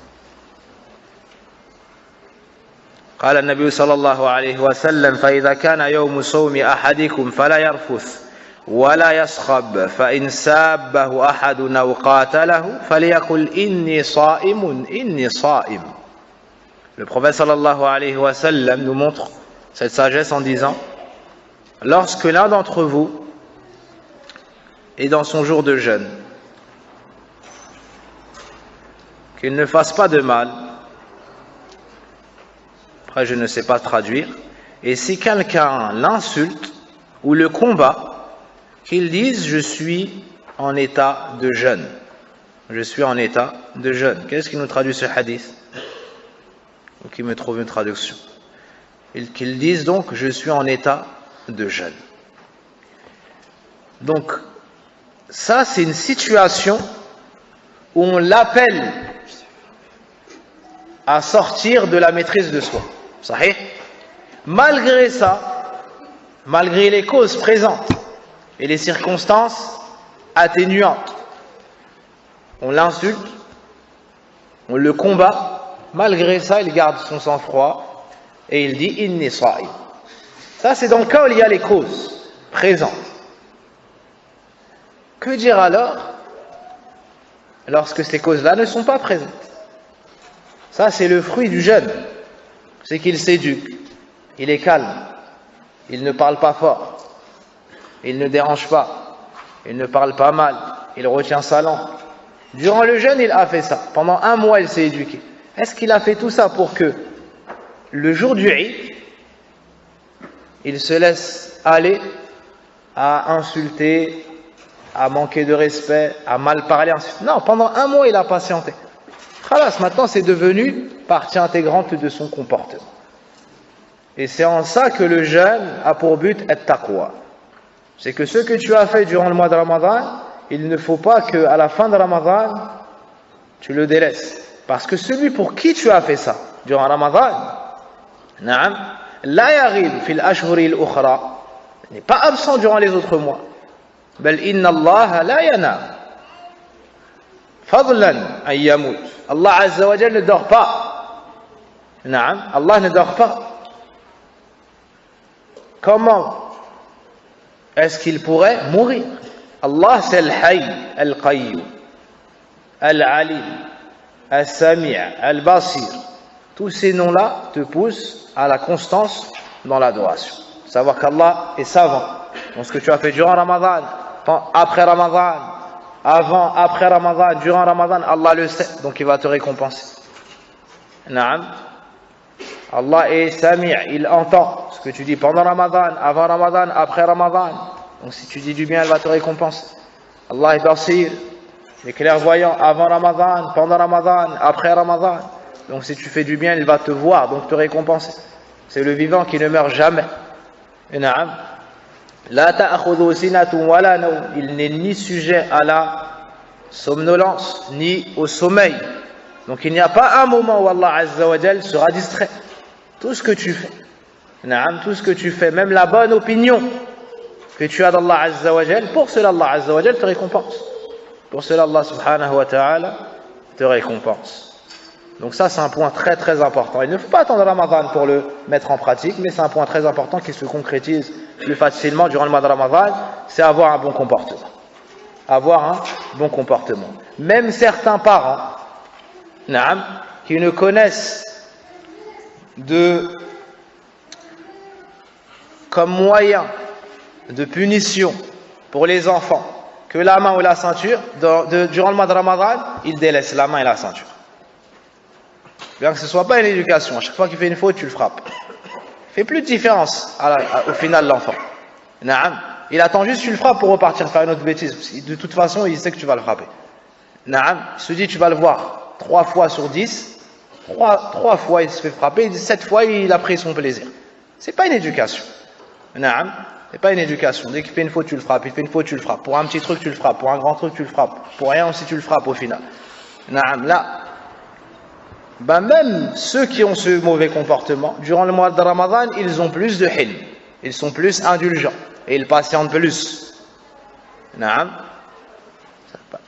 قال النبي صلى الله عليه وسلم فإذا كان يوم صوم أحدكم فلا يرفث ولا يصخب فإن سابه أحد أو قاتله فليقل إني صائم إني صائم. Le prophète sallallahu alayhi wa sallam nous montre cette sagesse en disant: lorsque l'un d'entre vous est dans son jour de jeûne, qu'il ne fasse pas de mal. Après, je ne sais pas traduire. Et si quelqu'un l'insulte ou le combat, qu'il dise: je suis en état de jeûne. Je suis en état de jeûne. Qu'est-ce qui nous traduit ce hadith? Ou qui me trouve une traduction? Qu'il dise donc: je suis en état de jeûne. Donc, ça, c'est une situation où on l'appelle à sortir de la maîtrise de soi. Sahih. Malgré ça, malgré les causes présentes et les circonstances atténuantes, on l'insulte, on le combat, malgré ça, il garde son sang-froid et il dit: inni sa'im. Ça, c'est dans le cas où il y a les causes présentes. Que dire alors lorsque ces causes-là ne sont pas présentes? Ça, c'est le fruit du jeûne. C'est qu'il s'éduque, il est calme, il ne parle pas fort, il ne dérange pas, il ne parle pas mal, il retient sa langue. Durant le jeûne, il a fait ça. Pendant 1 mois, il s'est éduqué. Est-ce qu'il a fait tout ça pour que le jour du Eid, il se laisse aller à insulter, à manquer de respect, à mal parler? Non, pendant 1 mois, il a patienté. Khalas, maintenant c'est devenu partie intégrante de son comportement. Et c'est en ça que le jeûne a pour but at-taqwa. C'est que ce que tu as fait durant le mois de Ramadan, il ne faut pas qu'à la fin de Ramadan, Tu le délaisses. Parce que celui pour qui tu as fait ça durant Ramadan, na'am, la yaghib fil ashhuril ukhra, n'est pas absent durant les autres mois. Bal inna Allah la yanam. Fadlan an yamut. Allah Azza wa Jalla ne dort pas. Na'am, Allah ne dort pas. Comment est-ce qu'il pourrait mourir? Allah c'est Al-Hayy, Al-Qayyum, Al-Alim, Al-Sami', Al-Basir. Tous ces noms-là te poussent à la constance dans l'adoration. Savoir qu'Allah est savant. Donc ce que tu as fait durant Ramadan, après Ramadan, avant, après Ramadan, durant Ramadan, Allah le sait, donc il va te récompenser. Naam. Allah est Sami', il entend ce que tu dis pendant Ramadan, avant Ramadan, après Ramadan. Donc si tu dis du bien, il va te récompenser. Allah est Basir, il est clairvoyant avant Ramadan, pendant Ramadan, après Ramadan. Donc si tu fais du bien, il va te voir, donc te récompenser. C'est le vivant qui ne meurt jamais. Naam. La ta'khudhu sinatun wala nawm. Il n'est ni sujet à la somnolence, ni au sommeil. Donc il n'y a pas un moment où Allah Azza wa Jal sera distrait. Tout ce que tu fais, naam, tout ce que tu fais, même la bonne opinion que tu as d'Allah Azza wa Jal, pour cela Allah Azza wa Jal te récompense. Pour cela Allah subhanahu wa ta'ala te récompense. Donc ça c'est un point très très important. Il ne faut pas attendre Ramadan pour le mettre en pratique, mais c'est un point très important qui se concrétise plus facilement durant le mois de Ramadan, c'est avoir un bon comportement. Avoir un bon comportement. Même certains parents, naam, qui ne connaissent comme moyen de punition pour les enfants que la main ou la ceinture, durant le mois de Ramadan, ils délaissent la main et la ceinture. Bien que ce ne soit pas une éducation, à chaque fois qu'il fait une faute, tu le frappes. Il ne fait plus de différence au final l'enfant. Naam. Il attend juste que tu le frappes pour repartir faire une autre bêtise. De toute façon, il sait que tu vas le frapper. Naam. Il se dit tu vas le voir 3 fois sur 10. 3 fois il se fait frapper, il dit 7 fois il a pris son plaisir. C'est pas une éducation. Naam. C'est pas une éducation. Dès qu'il fait une faute, tu le frappes. Il fait une faute, tu le frappes. Pour un petit truc, tu le frappes. Pour un grand truc, tu le frappes. Pour rien aussi, tu le frappes au final. Naam. Là. Ben même ceux qui ont ce mauvais comportement, durant le mois de Ramadan, ils ont plus de hilm. Ils sont plus indulgents. Et ils patientent plus. Naam.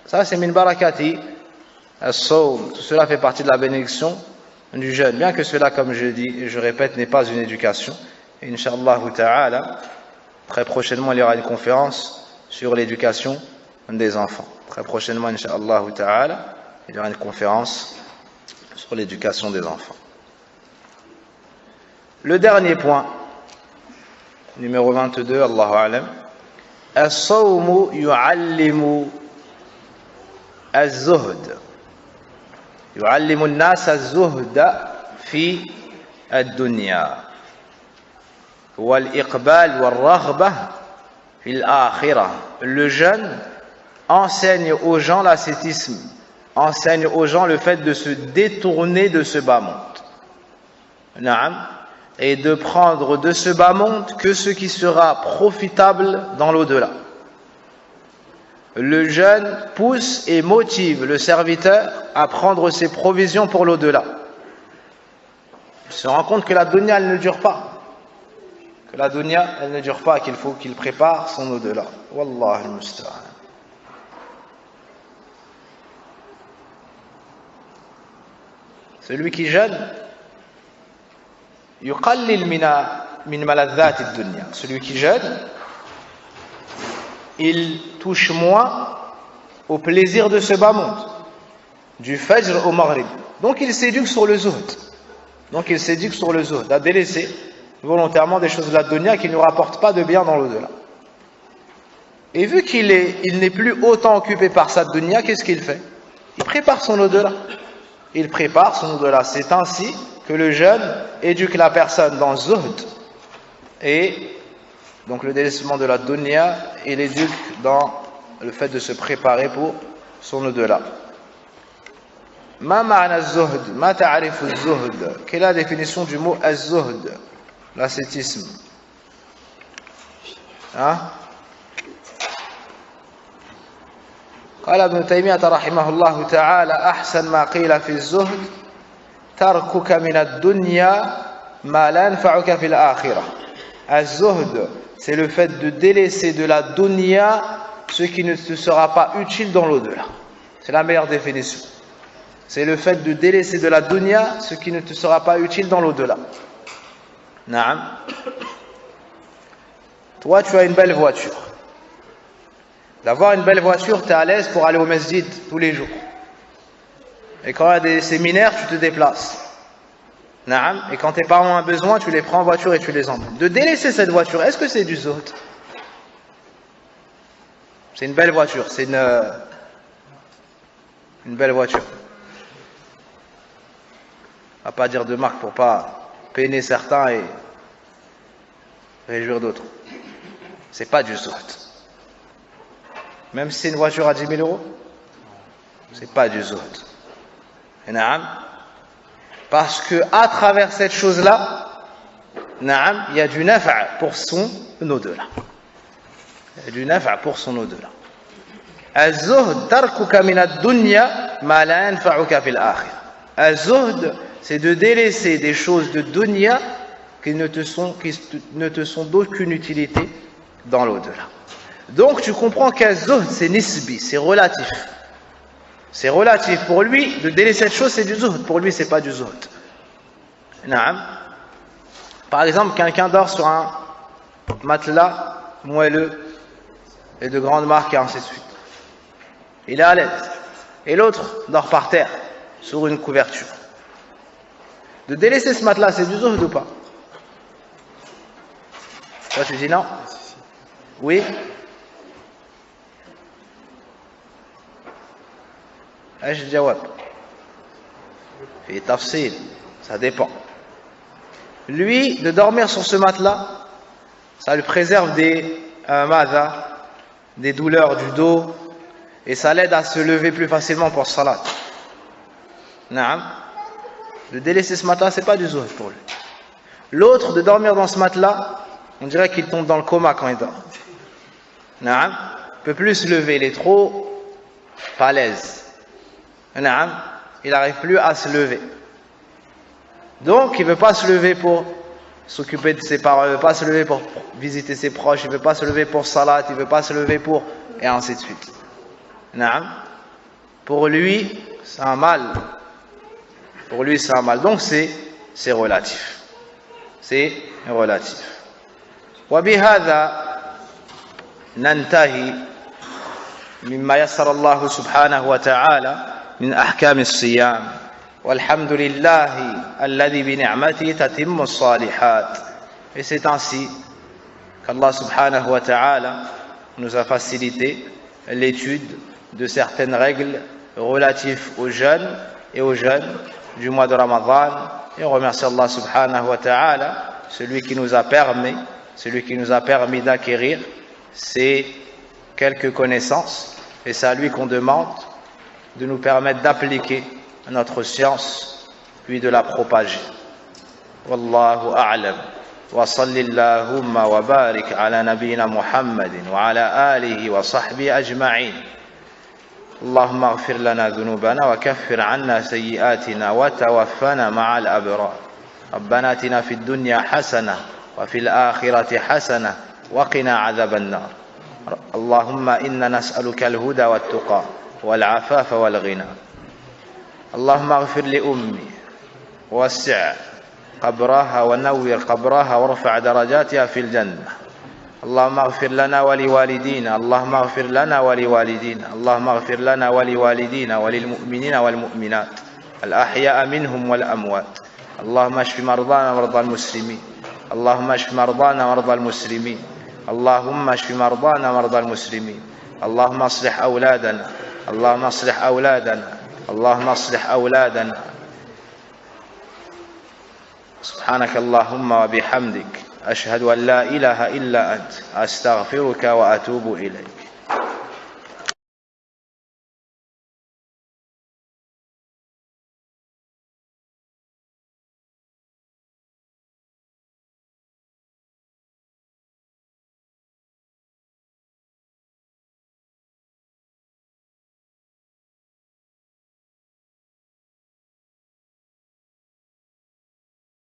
Ça c'est min barakati as-sawm. Tout cela fait partie de la bénédiction du jeûne. Bien que cela, comme je dis et je répète, n'est pas une éducation. Et Inch'Allah ta'ala, très prochainement, il y aura une conférence sur l'éducation des enfants. Très prochainement, Inch'Allah ta'ala, il y aura une conférence sur l'éducation des enfants. Le dernier point, numéro 22, Allahu a'lam. As-sawmu yu'allimu az-zuhd. يعلم الناس الزهد في الدنيا والإقبال والرغبة في الآخرة. Le jeûne enseigne aux gens l'ascétisme, enseigne aux gens le fait de se détourner de ce bas monde. Naam. Et de prendre de ce bas monde que ce qui sera profitable dans l'au-delà. Le jeûne pousse et motive le serviteur à prendre ses provisions pour l'au-delà. Il se rend compte que la dunya, elle ne dure pas. Que la dunya, elle ne dure pas, qu'il faut qu'il prépare son au-delà. Wallah al-musta'an. Celui qui jeûne, yuqallil min maladhat ad-dunya. Celui qui jeûne, il touche moins au plaisir de ce bas monde, du fajr au maghrib. Donc il s'éduque sur le zuhd. Donc il s'éduque sur le zuhd, à délaisser volontairement des choses de la dunya qui ne lui rapportent pas de bien dans l'au-delà. Et vu qu'il n'est plus autant occupé par sa dunya, qu'est-ce qu'il fait? Il prépare son au-delà. Il prépare son au-delà. C'est ainsi que le jeûne éduque la personne dans zuhd et donc le délaissement de la dunya, il éduque dans le fait de se préparer pour son au-delà. Ma ma'na az-zuhd? Ma ta'rifu az-zuhd? Quelle est la définition du mot az-zuhd? L'ascétisme. Hein? قال ابن تيمية رحمه الله تعالى أحسن ما قيل في الزهد تركك من الدنيا ما لا ينفعك في الآخرة. الزهد, c'est le fait de délaisser de la dunya ce qui ne te sera pas utile dans l'au-delà. C'est la meilleure définition. C'est le fait de délaisser de la dunya ce qui ne te sera pas utile dans l'au-delà. Naam. Toi, tu as une belle voiture. D'avoir une belle voiture, tu es à l'aise pour aller au masjid tous les jours. Et quand il y a des séminaires, tu te déplaces. Naam. Et quand tes parents ont un besoin, tu les prends en voiture et tu les emmènes. De délaisser cette voiture, est-ce que c'est du zuhd? C'est une belle voiture, c'est une belle voiture. On va pas dire de marque pour pas peiner certains et réjouir d'autres. C'est pas du zuhd. Même si c'est une voiture à 10 000 euros, c'est pas du zuhd. Naam. Parce que à travers cette chose-là, naam, il y a du nafa' pour son au-delà. Il y a du nafa' pour son au-delà. Az-zuhd tarkuka min ad-dunya ma la yanfa'uka fil akhirah. Az-zuhd, c'est de délaisser des choses de dunya qui ne te sont d'aucune utilité dans l'au-delà. Donc tu comprends qu'az-zuhd c'est nisbi, c'est relatif. C'est relatif. Pour lui, de délaisser cette chose, c'est du zuhd. Pour lui, c'est pas du zuhd. Naam. Par exemple, quelqu'un dort sur un matelas moelleux et de grande marque et ainsi de suite. Il est à l'aise. Et l'autre dort par terre, sur une couverture. De délaisser ce matelas, c'est du zuhd ou pas? Toi, tu dis non? Oui? ايش الجواب؟ في تفصيل, ça dépend. Lui, de dormir sur ce matelas, ça lui préserve des douleurs du dos et ça l'aide à se lever plus facilement pour salat. Naam. De délaisser ce matelas, c'est pas du zuhd pour lui. L'autre, de dormir dans ce matelas, on dirait qu'il tombe dans le coma quand il dort. Naam. Il peut plus se lever, il est trop pas à l'aise. Naam, il n'arrive plus à se lever. Donc, il ne veut pas se lever pour s'occuper de ses parents, il ne veut pas se lever pour visiter ses proches, il ne veut pas se lever pour salat, il ne veut pas se lever pour... et ainsi de suite. Naam. Pour lui, c'est un mal. Pour lui, c'est un mal. Donc, c'est relatif. C'est relatif. وبهذا ننتهي مما يسر الله سبحانه وتعالى من أحكام الصيام والحمد لله الذي بنعمته تتم الصالحات. Et c'est ainsi qu'Allah subhanahu wa ta'ala nous a facilité l'étude de certaines règles relatives aux jeunes et aux jeunes du mois de Ramadan. Et on remercie Allah subhanahu wa ta'ala, celui qui nous a permis d'acquérir ces quelques connaissances. Et c'est à lui qu'on demande de nous permettre d'appliquer notre science, puis de la propager. Wallahu a'lam. Wa sallillahumma wa barik ala nabiyyina Muhammadin wa ala alihi wa sahbihi ajma'in. اللهم اغفر لنا ذنوبنا وكفر عنا سيئاتنا وتوفنا مع الأبرار. ربنا آتنا في الدنيا حسنة وفي الآخرة حسنة وقنا عذاب النار. اللهم إنا نسألك الهدى والتقى والعفاف والغنى. اللهم اغفر لأمي ووسع قبرها ونور قبرها وارفع درجاتها في الجنة. اللهم اغفر لنا ولوالدينا. اللهم اغفر لنا ولوالدينا. اللهم اغفر لنا ولوالدينا وللمؤمنين والمؤمنات الأحياء منهم والأموات. اللهم اشف مرضانا ومرضى المسلمين. اللهم اشف مرضانا ومرضى المسلمين. اللهم اشف مرضانا ومرضى المسلمين. اللهم اصلح أولادنا. اللهم اصلح أولادنا. اللهم اصلح أولادنا. سبحانك اللهم وبحمدك أشهد أن لا إله إلا أنت أستغفرك وأتوب إليك.